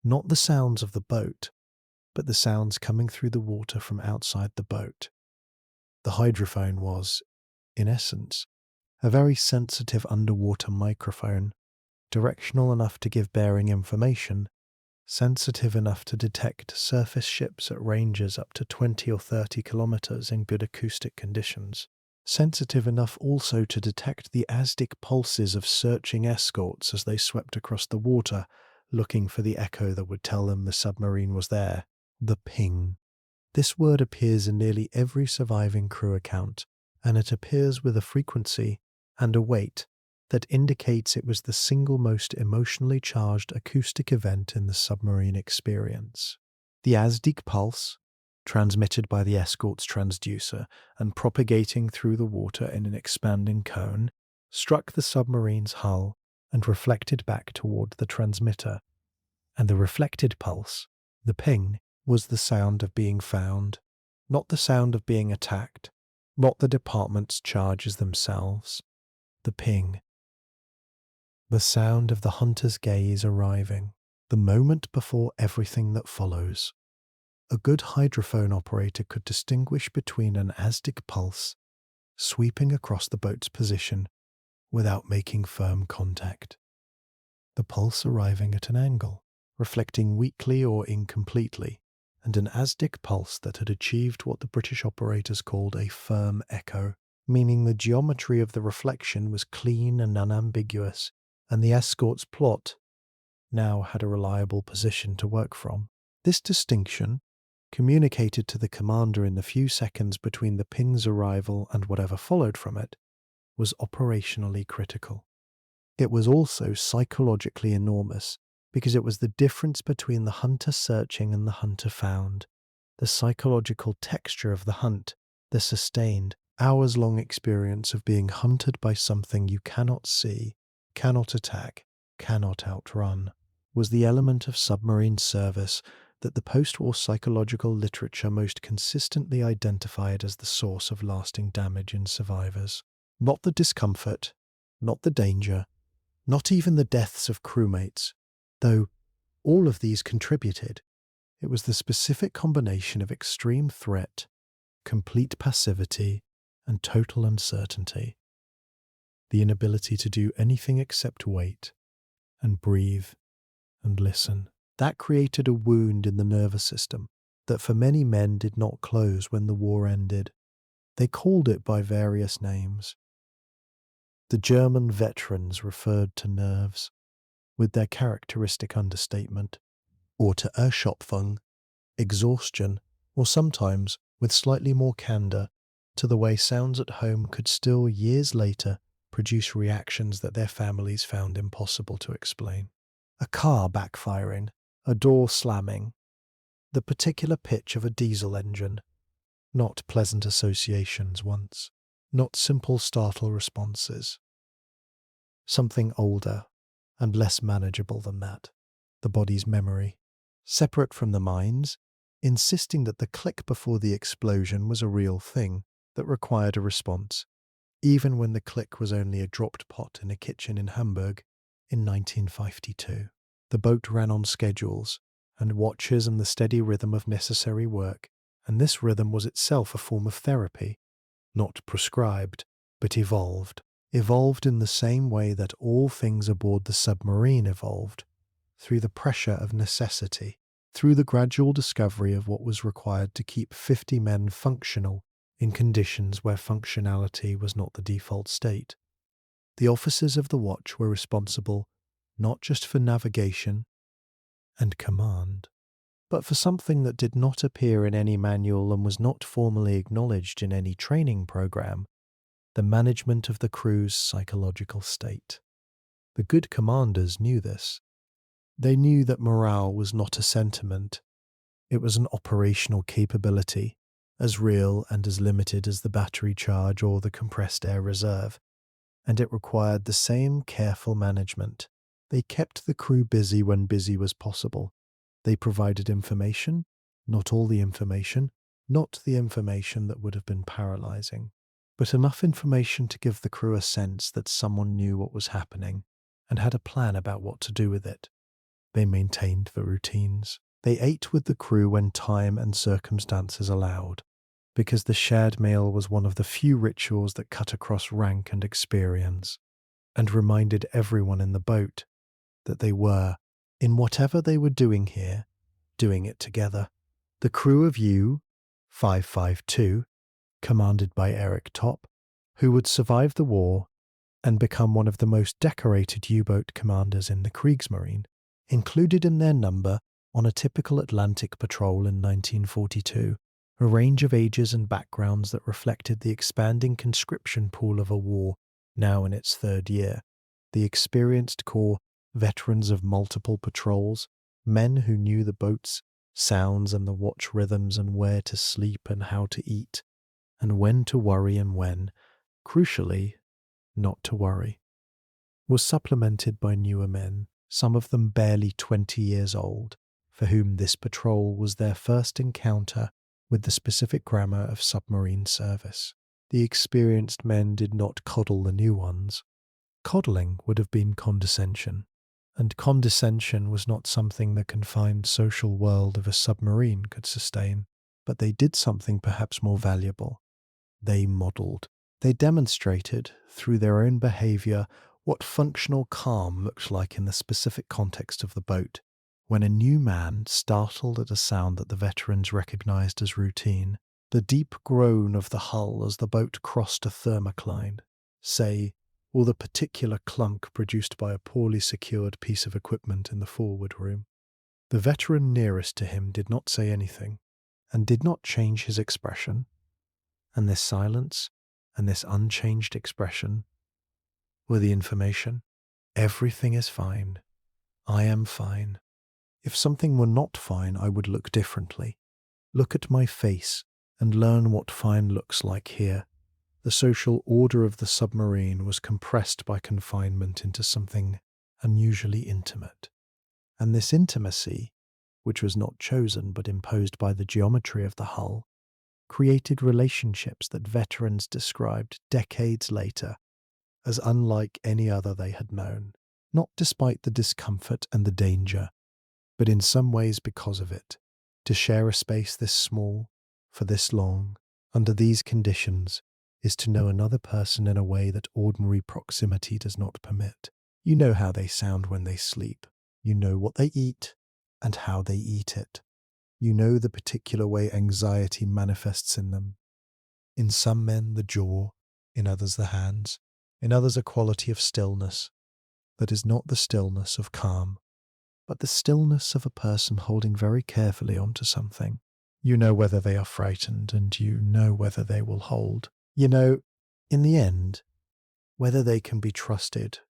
not the sounds of the boat, but the sounds coming through the water from outside the boat. The hydrophone was, in essence, a very sensitive underwater microphone, directional enough to give bearing information, sensitive enough to detect surface ships at ranges up to 20 or 30 kilometers in good acoustic conditions, sensitive enough also to detect the ASDIC pulses of searching escorts as they swept across the water, looking for the echo that would tell them the submarine was there. The ping. This word appears in nearly every surviving crew account, and it appears with a frequency and a weight that indicates it was the single most emotionally charged acoustic event in the submarine experience. The ASDIC pulse, transmitted by the escort's transducer and propagating through the water in an expanding cone, struck the submarine's hull and reflected back toward the transmitter. And the reflected pulse, the ping, was the sound of being found, not the sound of being attacked, not the department's charges themselves. The ping. The sound of the hunter's gaze arriving, the moment before everything that follows. A good hydrophone operator could distinguish between an ASDIC pulse sweeping across the boat's position without making firm contact, the pulse arriving at an angle, reflecting weakly or incompletely, and an ASDIC pulse that had achieved what the British operators called a firm echo, meaning the geometry of the reflection was clean and unambiguous, and the escort's plot now had a reliable position to work from. This distinction, communicated to the commander in the few seconds between the ping's arrival and whatever followed from it, was operationally critical. It was also psychologically enormous, because it was the difference between the hunter searching and the hunter found, the psychological texture of the hunt, the sustained, hours-long experience of being hunted by something you cannot see, cannot attack, cannot outrun, was the element of submarine service that the post-war psychological literature most consistently identified as the source of lasting damage in survivors. Not the discomfort, not the danger, not even the deaths of crewmates, though all of these contributed. It was the specific combination of extreme threat, complete passivity, and total uncertainty. The inability to do anything except wait, and breathe, and listen. That created a wound in the nervous system that for many men did not close when the war ended. They called it by various names. The German veterans referred to nerves with their characteristic understatement, or to Erschöpfung, exhaustion, or sometimes, with slightly more candour, to the way sounds at home could still, years later, produce reactions that their families found impossible to explain. A car backfiring, a door slamming, the particular pitch of a diesel engine, not pleasant associations once, not simple startle responses. Something older and less manageable than that, the body's memory, separate from the mind's, insisting that the click before the explosion was a real thing that required a response, even when the click was only a dropped pot in a kitchen in Hamburg in 1952. The boat ran on schedules and watches and the steady rhythm of necessary work, and this rhythm was itself a form of therapy, not prescribed, but evolved in the same way that all things aboard the submarine evolved, through the pressure of necessity, through the gradual discovery of what was required to keep 50 men functional in conditions where functionality was not the default state. The officers of the watch were responsible not just for navigation and command, but for something that did not appear in any manual and was not formally acknowledged in any training program: the management of the crew's psychological state. The good commanders knew this. They knew that morale was not a sentiment. It was an operational capability, as real and as limited as the battery charge or the compressed air reserve, and it required the same careful management. They kept the crew busy when busy was possible. They provided information, not all the information, not the information that would have been paralyzing, but enough information to give the crew a sense that someone knew what was happening and had a plan about what to do with it. They maintained the routines. They ate with the crew when time and circumstances allowed, because the shared meal was one of the few rituals that cut across rank and experience, and reminded everyone in the boat that they were, in whatever they were doing here, doing it together. The crew of U-552, commanded by Eric Topp, who would survive the war and become one of the most decorated U-boat commanders in the Kriegsmarine, included in their number on a typical Atlantic patrol in 1942, a range of ages and backgrounds that reflected the expanding conscription pool of a war now in its third year. The experienced corps, veterans of multiple patrols, men who knew the boat's sounds and the watch rhythms and where to sleep and how to eat, and when to worry and when, crucially, not to worry, was supplemented by newer men, some of them barely 20 years old, for whom this patrol was their first encounter with the specific grammar of submarine service. The experienced men did not coddle the new ones. Coddling would have been condescension, and condescension was not something the confined social world of a submarine could sustain, but they did something perhaps more valuable. They modelled. They demonstrated, through their own behaviour, what functional calm looked like in the specific context of the boat, when a new man startled at a sound that the veterans recognised as routine, the deep groan of the hull as the boat crossed a thermocline, say, or the particular clunk produced by a poorly secured piece of equipment in the forward room. The veteran nearest to him did not say anything, and did not change his expression, and this silence and this unchanged expression were the information. Everything is fine. I am fine. If something were not fine, I would look differently. Look at my face and learn what fine looks like here. The social order of the submarine was compressed by confinement into something unusually intimate. And this intimacy, which was not chosen but imposed by the geometry of the hull, created relationships that veterans described decades later as unlike any other they had known, not despite the discomfort and the danger, but in some ways because of it. To share a space this small, for this long, under these conditions, is to know another person in a way that ordinary proximity does not permit. You know how they sound when they sleep. You know what they eat and how they eat it. You know the particular way anxiety manifests in them. In some men, the jaw, in others, the hands, In others, a quality of stillness that is not the stillness of calm, but the stillness of a person holding very carefully onto something. You know whether they are frightened, and you know whether they will hold. You know, in the end, whether they can be trusted,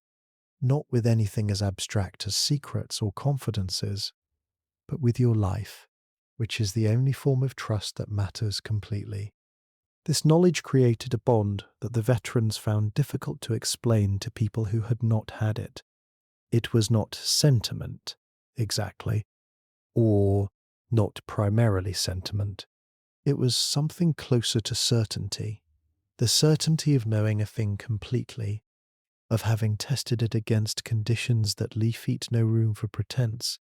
not with anything as abstract as secrets or confidences, but with your life, which is the only form of trust that matters completely. This knowledge created a bond that the veterans found difficult to explain to people who had not had it. It was not sentiment, exactly, or not primarily sentiment. It was something closer to certainty. The certainty of knowing a thing completely, of having tested it against conditions that leave no room for pretense,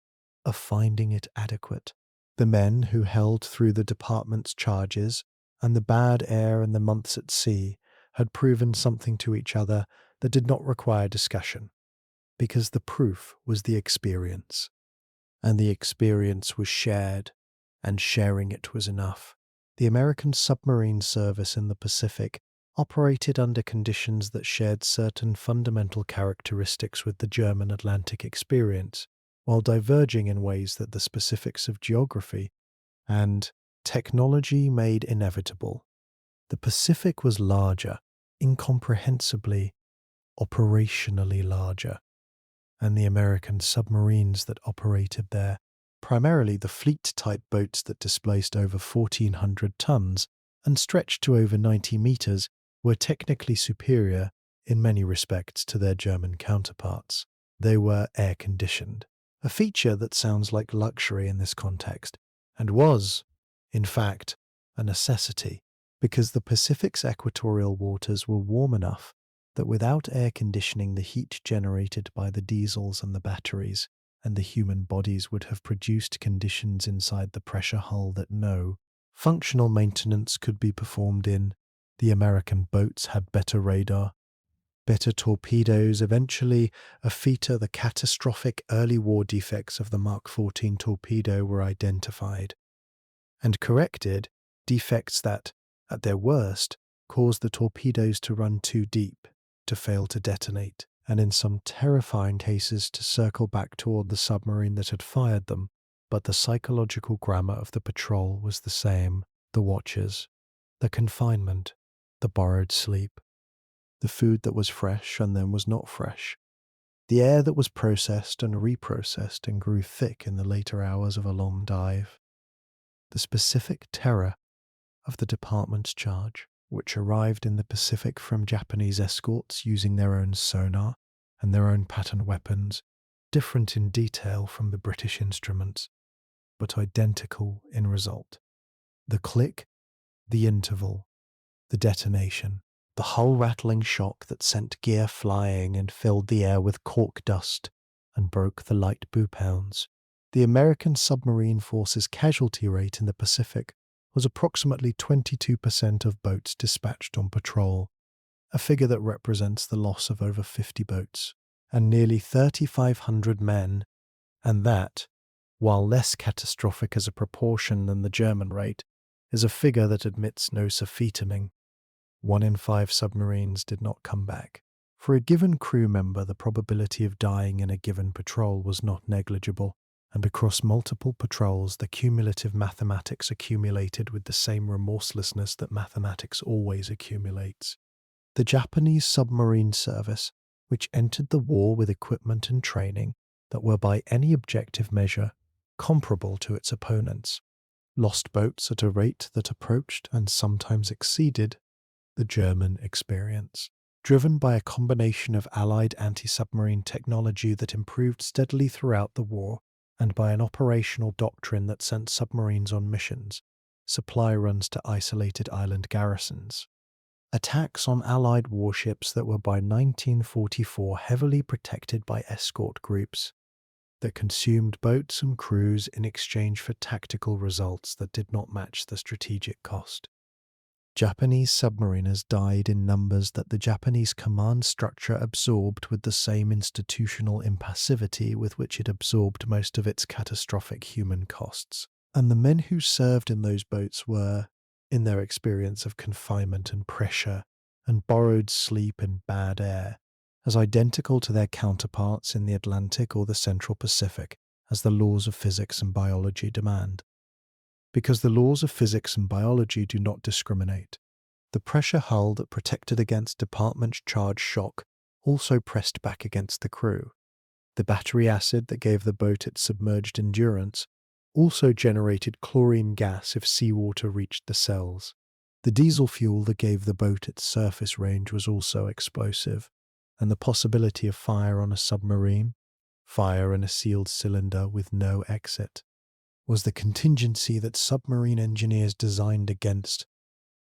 of finding it adequate. The men who held through the department's charges and the bad air and the months at sea had proven something to each other that did not require discussion, because the proof was the experience, and the experience was shared, and sharing it was enough. The American submarine service in the Pacific operated under conditions that shared certain fundamental characteristics with the German Atlantic experience, while diverging in ways that the specifics of geography and technology made inevitable. The Pacific was larger, incomprehensibly, operationally larger, and the American submarines that operated there, primarily the fleet-type boats that displaced over 1,400 tons and stretched to over 90 meters, were technically superior in many respects to their German counterparts. They were air-conditioned, a feature that sounds like luxury in this context, and was, in fact, a necessity, because the Pacific's equatorial waters were warm enough that without air conditioning, the heat generated by the diesels and the batteries and the human bodies would have produced conditions inside the pressure hull that no functional maintenance could be performed in. The American boats had better radar, better torpedoes. Eventually, a feature, the catastrophic early war defects of the Mark 14 torpedo were identified and corrected, defects that, at their worst, caused the torpedoes to run too deep, to fail to detonate, and in some terrifying cases to circle back toward the submarine that had fired them. But the psychological grammar of the patrol was the same: the watches, the confinement, the borrowed sleep, the food that was fresh and then was not fresh, the air that was processed and reprocessed and grew thick in the later hours of a long dive, the specific terror of the department's charge, which arrived in the Pacific from Japanese escorts using their own sonar and their own pattern weapons, different in detail from the British instruments, but identical in result. The click, the interval, the detonation, the hull-rattling shock that sent gear flying and filled the air with cork dust and broke the light boom pounds. The American submarine force's casualty rate in the Pacific was approximately 22% of boats dispatched on patrol, a figure that represents the loss of over 50 boats and nearly 3,500 men, and that, while less catastrophic as a proportion than the German rate, is a figure that admits no sophisticating. 1 in 5 submarines did not come back. For a given crew member, the probability of dying in a given patrol was not negligible, and across multiple patrols the cumulative mathematics accumulated with the same remorselessness that mathematics always accumulates. The Japanese submarine service, which entered the war with equipment and training that were by any objective measure comparable to its opponents, lost boats at a rate that approached and sometimes exceeded the German experience, driven by a combination of Allied anti-submarine technology that improved steadily throughout the war and by an operational doctrine that sent submarines on missions, supply runs to isolated island garrisons, attacks on Allied warships that were by 1944 heavily protected by escort groups that consumed boats and crews in exchange for tactical results that did not match the strategic cost. Japanese submariners died in numbers that the Japanese command structure absorbed with the same institutional impassivity with which it absorbed most of its catastrophic human costs. And the men who served in those boats were, in their experience of confinement and pressure and borrowed sleep in bad air, as identical to their counterparts in the Atlantic or the Central Pacific as the laws of physics and biology demand. Because the laws of physics and biology do not discriminate, the pressure hull that protected against department-charge shock also pressed back against the crew. The battery acid that gave the boat its submerged endurance also generated chlorine gas if seawater reached the cells. The diesel fuel that gave the boat its surface range was also explosive, and the possibility of fire on a submarine, fire in a sealed cylinder with no exit, was the contingency that submarine engineers designed against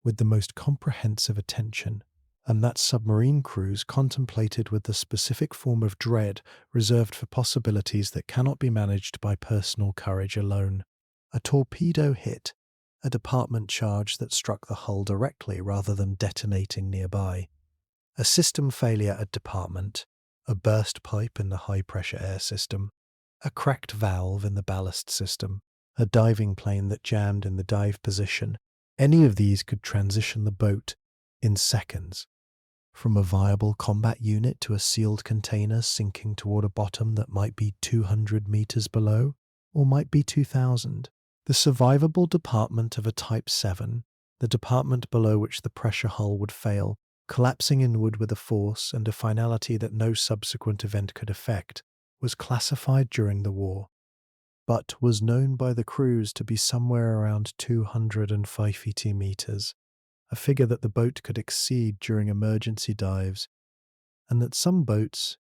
with the most comprehensive attention, and that submarine crews contemplated with the specific form of dread reserved for possibilities that cannot be managed by personal courage alone. A torpedo hit, a department charge that struck the hull directly rather than detonating nearby. A system failure at department, a burst pipe in the high-pressure air system, a cracked valve in the ballast system, a diving plane that jammed in the dive position. Any of these could transition the boat in seconds, from a viable combat unit to a sealed container sinking toward a bottom that might be 200 meters below, or might be 2,000. The survivable department of a Type 7, the department below which the pressure hull would fail, collapsing inward with a force and a finality that no subsequent event could affect, was classified during the war, but was known by the crews to be somewhere around 250 meters, a figure that the boat could exceed during emergency dives, and that some boats,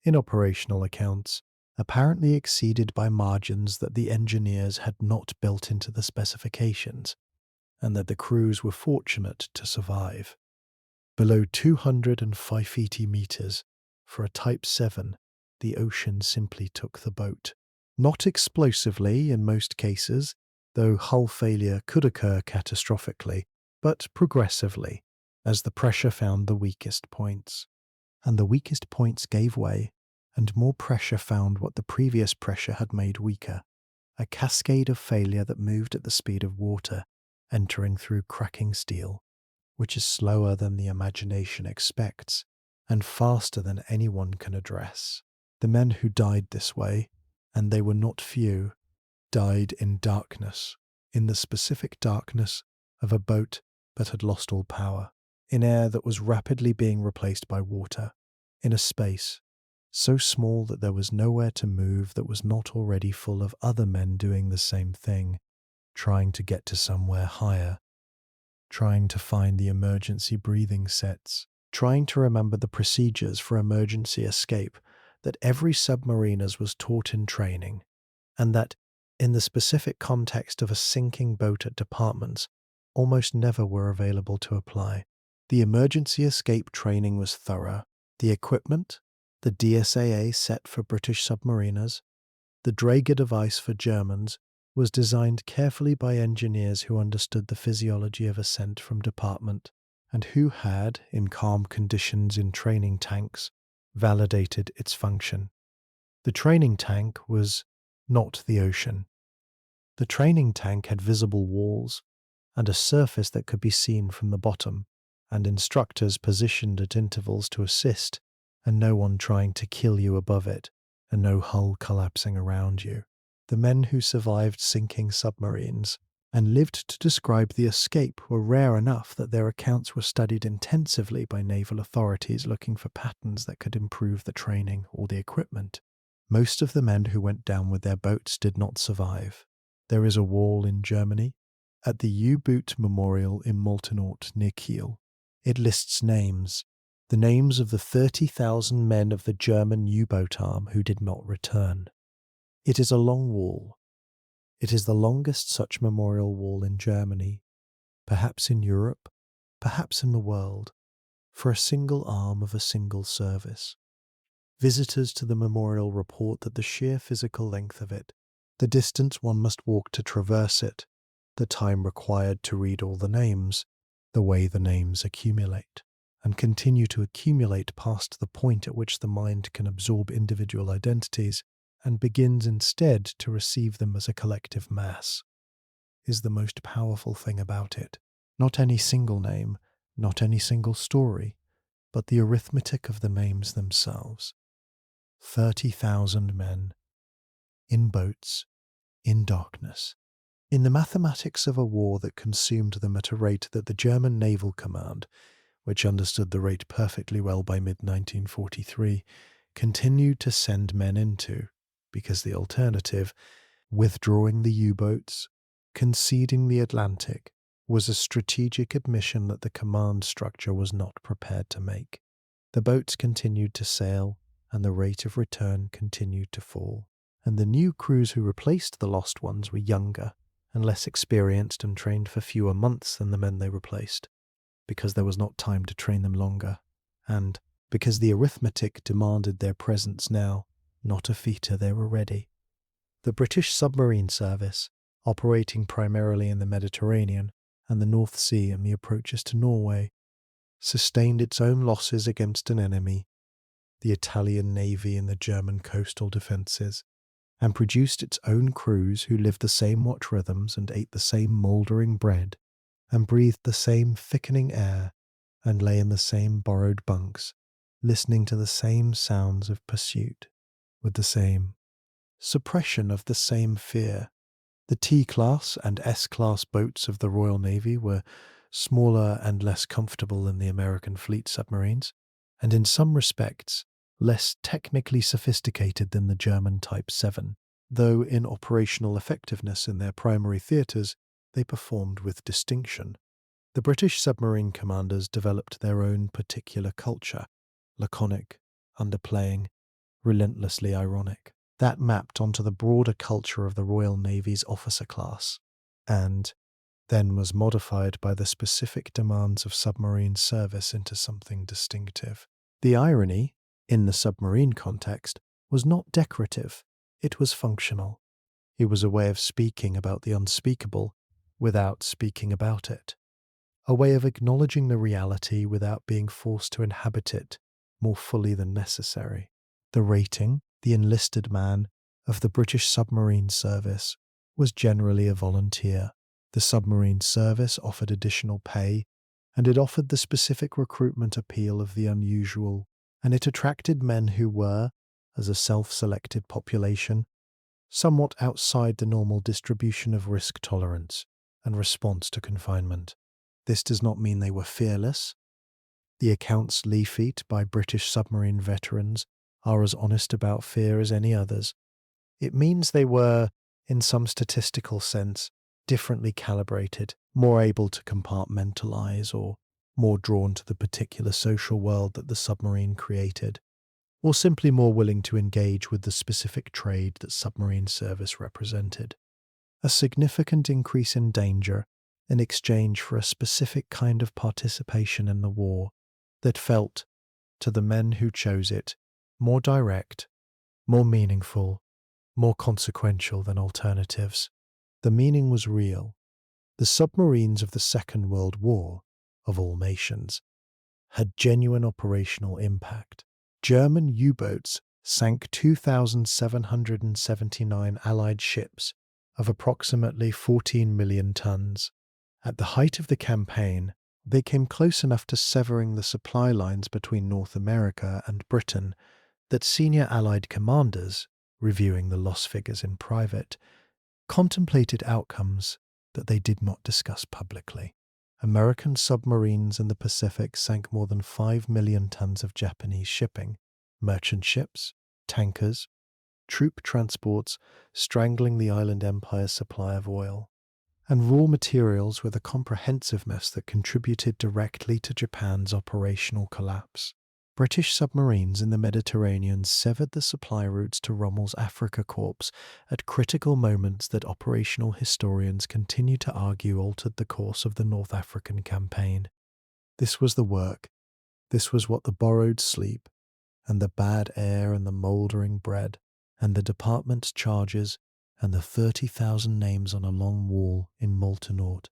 in operational accounts, apparently exceeded by margins that the engineers had not built into the specifications, and that the crews were fortunate to survive. Below 250 meters, for a Type 7, the ocean simply took the boat. Not explosively in most cases, though hull failure could occur catastrophically, but progressively, as the pressure found the weakest points. And the weakest points gave way, and more pressure found what the previous pressure had made weaker, a cascade of failure that moved at the speed of water, entering through cracking steel, which is slower than the imagination expects, and faster than anyone can address. The men who died this way, and they were not few, died in darkness, in the specific darkness of a boat that had lost all power, in air that was rapidly being replaced by water, in a space so small that there was nowhere to move that was not already full of other men doing the same thing, trying to get to somewhere higher, trying to find the emergency breathing sets, trying to remember the procedures for emergency escape that every submariners was taught in training, and that, in the specific context of a sinking boat at departments, almost never were available to apply. The emergency escape training was thorough. The equipment, the DSAA set for British submariners, the Draeger device for Germans, was designed carefully by engineers who understood the physiology of ascent from department, and who had, in calm conditions in training tanks, validated its function. The training tank was not the ocean. The training tank had visible walls and a surface that could be seen from the bottom, and instructors positioned at intervals to assist, and no one trying to kill you above it, and no hull collapsing around you. The men who survived sinking submarines and lived to describe the escape were rare enough that their accounts were studied intensively by naval authorities looking for patterns that could improve the training or the equipment. Most of the men who went down with their boats did not survive. There is a wall in Germany, at the U-Boot Memorial in Moltenort near Kiel. It lists names, the names of the 30,000 men of the German U-boat arm who did not return. It is a long wall. It is the longest such memorial wall in Germany, perhaps in Europe, perhaps in the world, for a single arm of a single service. Visitors to the memorial report that the sheer physical length of it, the distance one must walk to traverse it, the time required to read all the names, the way the names accumulate, and continue to accumulate past the point at which the mind can absorb individual identities and begins instead to receive them as a collective mass, is the most powerful thing about it. Not any single name, not any single story, but the arithmetic of the names themselves. 30,000 men, in boats, in darkness. In the mathematics of a war that consumed them at a rate that the German Naval Command, which understood the rate perfectly well by mid-1943, continued to send men into, because the alternative, withdrawing the U-boats, conceding the Atlantic, was a strategic admission that the command structure was not prepared to make. The boats continued to sail, and the rate of return continued to fall. And the new crews who replaced the lost ones were younger and less experienced and trained for fewer months than the men they replaced, because there was not time to train them longer, and because the arithmetic demanded their presence now, not a feature they were ready. The British submarine service, operating primarily in the Mediterranean and the North Sea and the approaches to Norway, sustained its own losses against an enemy, the Italian Navy and the German coastal defences, and produced its own crews who lived the same watch rhythms and ate the same mouldering bread and breathed the same thickening air and lay in the same borrowed bunks, listening to the same sounds of pursuit, with the same suppression of the same fear. The T-class and S-class boats of the Royal Navy were smaller and less comfortable than the American fleet submarines, and in some respects less technically sophisticated than the German Type 7, though in operational effectiveness in their primary theatres they performed with distinction. The British submarine commanders developed their own particular culture, laconic, underplaying, relentlessly ironic, that mapped onto the broader culture of the Royal Navy's officer class, and then was modified by the specific demands of submarine service into something distinctive. The irony, in the submarine context, was not decorative, it was functional. It was a way of speaking about the unspeakable without speaking about it, a way of acknowledging the reality without being forced to inhabit it more fully than necessary. The rating, the enlisted man, of the British submarine service was generally a volunteer. The submarine service offered additional pay, and it offered the specific recruitment appeal of the unusual, and it attracted men who were, as a self-selected population, somewhat outside the normal distribution of risk tolerance and response to confinement. This does not mean they were fearless. The accounts leafed by British submarine veterans are as honest about fear as any others. It means they were, in some statistical sense, differently calibrated, more able to compartmentalize, or more drawn to the particular social world that the submarine created, or simply more willing to engage with the specific trade that submarine service represented. A significant increase in danger in exchange for a specific kind of participation in the war that felt, to the men who chose it, more direct, more meaningful, more consequential than alternatives. The meaning was real. The submarines of the Second World War, of all nations, had genuine operational impact. German U-boats sank 2,779 Allied ships of approximately 14 million tons. At the height of the campaign, they came close enough to severing the supply lines between North America and Britain that senior Allied commanders, reviewing the loss figures in private, contemplated outcomes that they did not discuss publicly. American submarines in the Pacific sank more than 5 million tons of Japanese shipping, merchant ships, tankers, troop transports strangling the island empire's supply of oil, and raw materials with a comprehensiveness that contributed directly to Japan's operational collapse. British submarines in the Mediterranean severed the supply routes to Rommel's Africa Corps at critical moments that operational historians continue to argue altered the course of the North African campaign. This was the work, this was what the borrowed sleep, and the bad air and the mouldering bread, and the department's charges, and the 30,000 names on a long wall in Moltenort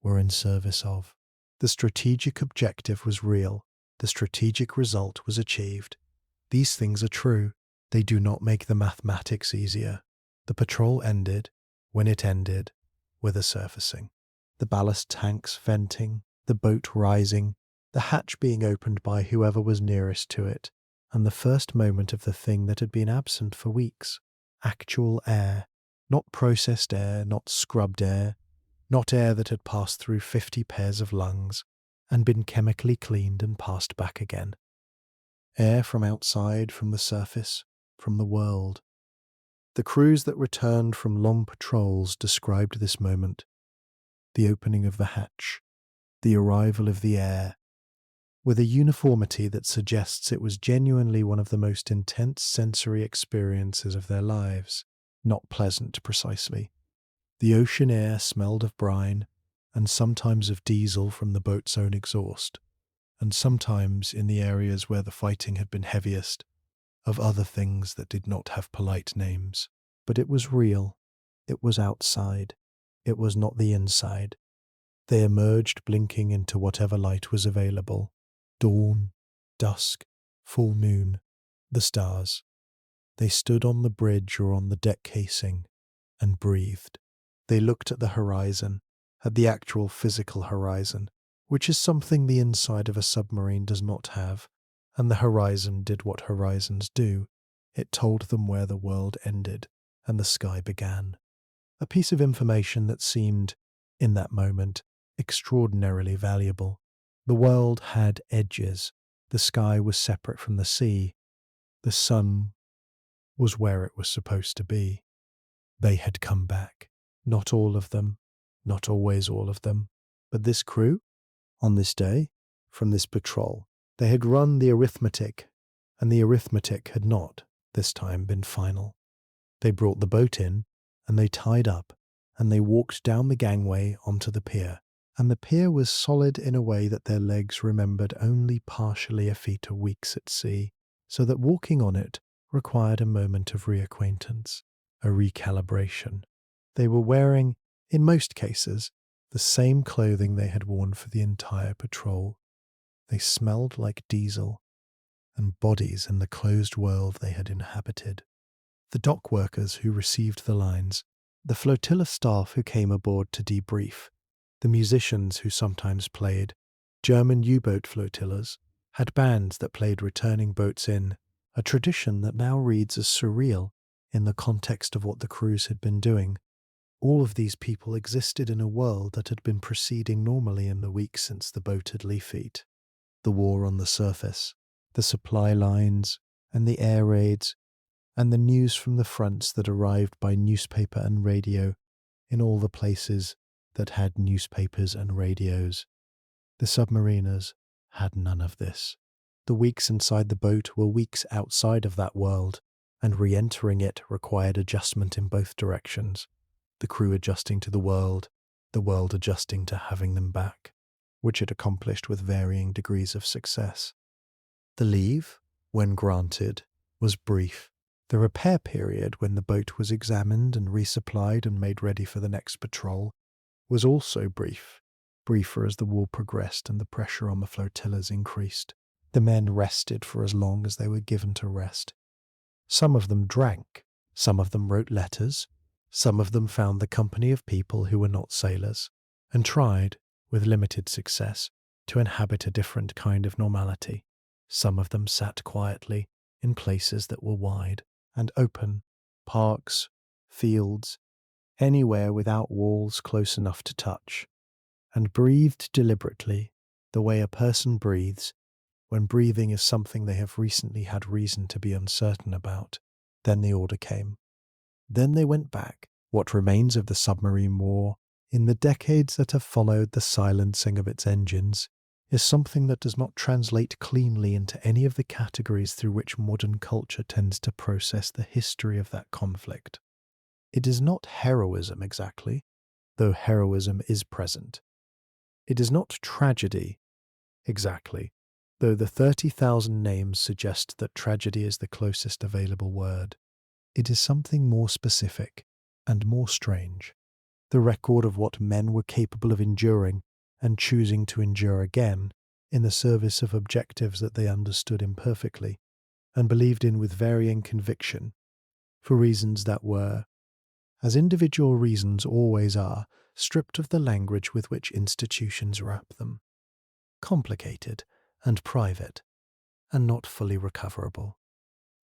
were in service of. The strategic objective was real. The strategic result was achieved. These things are true. They do not make the mathematics easier. The patrol ended, when it ended, with a surfacing. The ballast tanks venting, The boat rising, the hatch being opened by whoever was nearest to it, and the first moment of the thing that had been absent for weeks. Actual air. Not processed air, not scrubbed air, not air that had passed through 50 pairs of lungs and been chemically cleaned and passed back again. Air from outside, from the surface, from the world. The crews that returned from long patrols described this moment. The opening of the hatch, the arrival of the air, with a uniformity that suggests it was genuinely one of the most intense sensory experiences of their lives. Not pleasant, precisely. The ocean air smelled of brine, and sometimes of diesel from the boat's own exhaust, and sometimes, in the areas where the fighting had been heaviest, of other things that did not have polite names. But it was real. It was outside. It was not the inside. They emerged blinking into whatever light was available. Dawn, dusk, full moon, the stars. They stood on the bridge or on the deck casing and breathed. They looked at the horizon, at the actual physical horizon, which is something the inside of a submarine does not have, and the horizon did what horizons do. It told them where the world ended and the sky began. A piece of information that seemed, in that moment, extraordinarily valuable. The world had edges. The sky was separate from the sea. The sun was where it was supposed to be. They had come back. Not all of them, not always all of them, but this crew, on this day, from this patrol, they had run the arithmetic, and the arithmetic had not, this time, been final. They brought the boat in, and they tied up, and they walked down the gangway onto the pier, and the pier was solid in a way that their legs remembered only partially a feet of weeks at sea, so that walking on it required a moment of reacquaintance, a recalibration. They were wearing, in most cases, the same clothing they had worn for the entire patrol. They smelled like diesel and bodies in the closed world they had inhabited. The dock workers who received the lines, the flotilla staff who came aboard to debrief, the musicians who sometimes played, German U-boat flotillas, had bands that played returning boats in, a tradition that now reads as surreal in the context of what the crews had been doing. All of these people existed in a world that had been proceeding normally in the weeks since the boat had leafed. The war on the surface, the supply lines, and the air raids, and the news from the fronts that arrived by newspaper and radio in all the places that had newspapers and radios. The submariners had none of this. The weeks inside the boat were weeks outside of that world, and re-entering it required adjustment in both directions. The crew adjusting to the world adjusting to having them back, which it accomplished with varying degrees of success. The leave, when granted, was brief. The repair period, when the boat was examined and resupplied and made ready for the next patrol, was also brief, briefer as the war progressed and the pressure on the flotillas increased. The men rested for as long as they were given to rest. Some of them drank, some of them wrote letters, some of them found the company of people who were not sailors, and tried, with limited success, to inhabit a different kind of normality. Some of them sat quietly in places that were wide and open, parks, fields, anywhere without walls close enough to touch, and breathed deliberately the way a person breathes when breathing is something they have recently had reason to be uncertain about. Then the order came. Then they went back. What remains of the submarine war, in the decades that have followed the silencing of its engines, is something that does not translate cleanly into any of the categories through which modern culture tends to process the history of that conflict. It is not heroism exactly, though heroism is present. It is not tragedy exactly, though the 30,000 names suggest that tragedy is the closest available word. It is something more specific and more strange. The record of what men were capable of enduring and choosing to endure again in the service of objectives that they understood imperfectly and believed in with varying conviction, for reasons that were, as individual reasons always are, stripped of the language with which institutions wrap them. complicated and private, and not fully recoverable.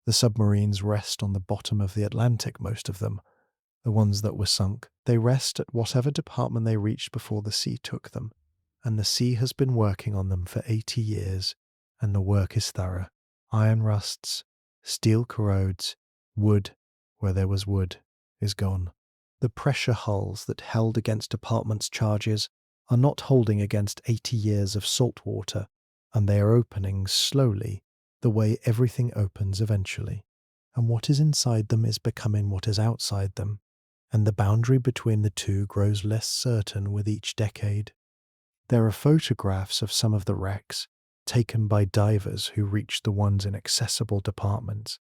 The submarines rest on the bottom of the Atlantic, most of them. The ones that were sunk, they rest at whatever department they reached before the sea took them, and the sea has been working on them for 80 years, and the work is thorough. Iron rusts, steel corrodes, wood, where there was wood, is gone. The pressure hulls that held against departments' charges are not holding against 80 years of salt water, and they are opening slowly, the way everything opens eventually. And what is inside them is becoming what is outside them, and the boundary between the two grows less certain with each decade. There are photographs of some of the wrecks taken by divers who reached the ones in accessible departments,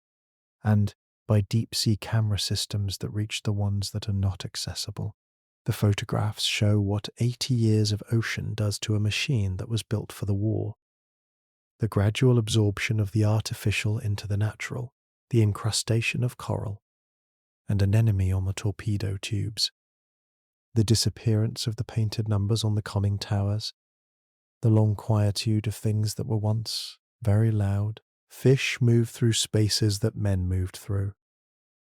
and by deep-sea camera systems that reach the ones that are not accessible. The photographs show what 80 years of ocean does to a machine that was built for the war. The gradual absorption of the artificial into the natural, the incrustation of coral, and an enemy on the torpedo tubes. The disappearance of the painted numbers on the conning towers, the long quietude of things that were once very loud. Fish move through spaces that men moved through.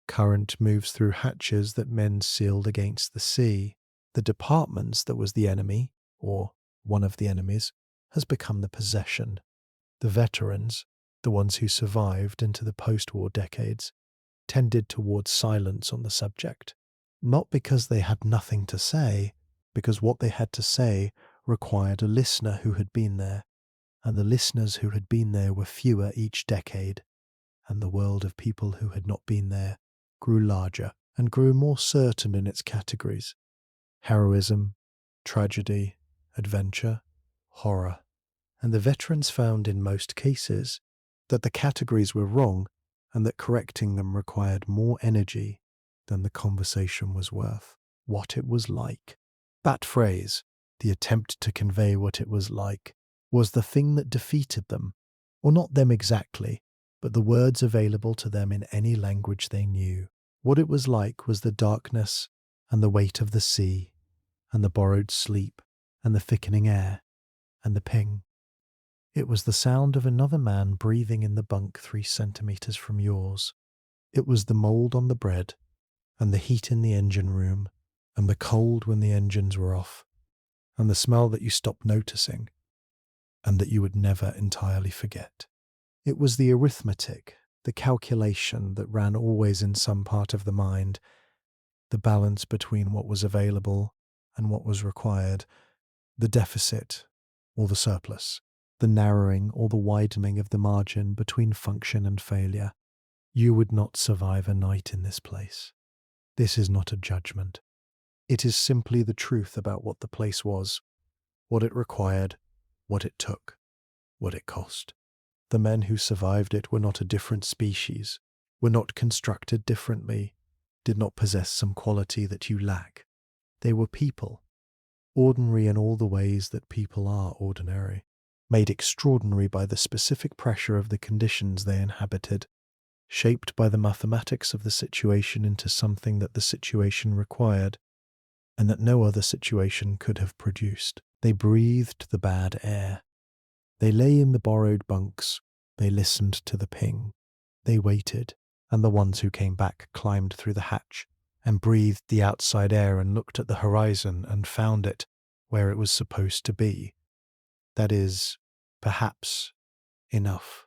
Current moves through hatches that men sealed against the sea. The departments that was the enemy, or one of the enemies, has become the possession. The veterans, the ones who survived into the post-war decades, tended towards silence on the subject. Not because they had nothing to say, because what they had to say required a listener who had been there, and the listeners who had been there were fewer each decade, and the world of people who had not been there grew larger and grew more certain in its categories: heroism, tragedy, adventure, horror. And the veterans found in most cases that the categories were wrong and that correcting them required more energy than the conversation was worth. What it was like. That phrase, the attempt to convey what it was like, was the thing that defeated them, or not them exactly, but the words available to them in any language they knew. What it was like was the darkness and the weight of the sea, and the borrowed sleep, and the thickening air, and the ping. It was the sound of another man breathing in the bunk 3 centimeters from yours. It was the mould on the bread, and the heat in the engine room, and the cold when the engines were off, and the smell that you stopped noticing, and that you would never entirely forget. It was the arithmetic, the calculation that ran always in some part of the mind, the balance between what was available and what was required, the deficit or the surplus, the narrowing or the widening of the margin between function and failure. You would not survive a night in this place. This is not a judgment. It is simply the truth about what the place was, what it required, what it took, what it cost. The men who survived it were not a different species, were not constructed differently, did not possess some quality that you lack. They were people, ordinary in all the ways that people are ordinary, made extraordinary by the specific pressure of the conditions they inhabited, shaped by the mathematics of the situation into something that the situation required, and that no other situation could have produced. They breathed the bad air. They lay in the borrowed bunks. They listened to the ping. They waited, and the ones who came back climbed through the hatch and breathed the outside air and looked at the horizon and found it where it was supposed to be. That is, perhaps, enough.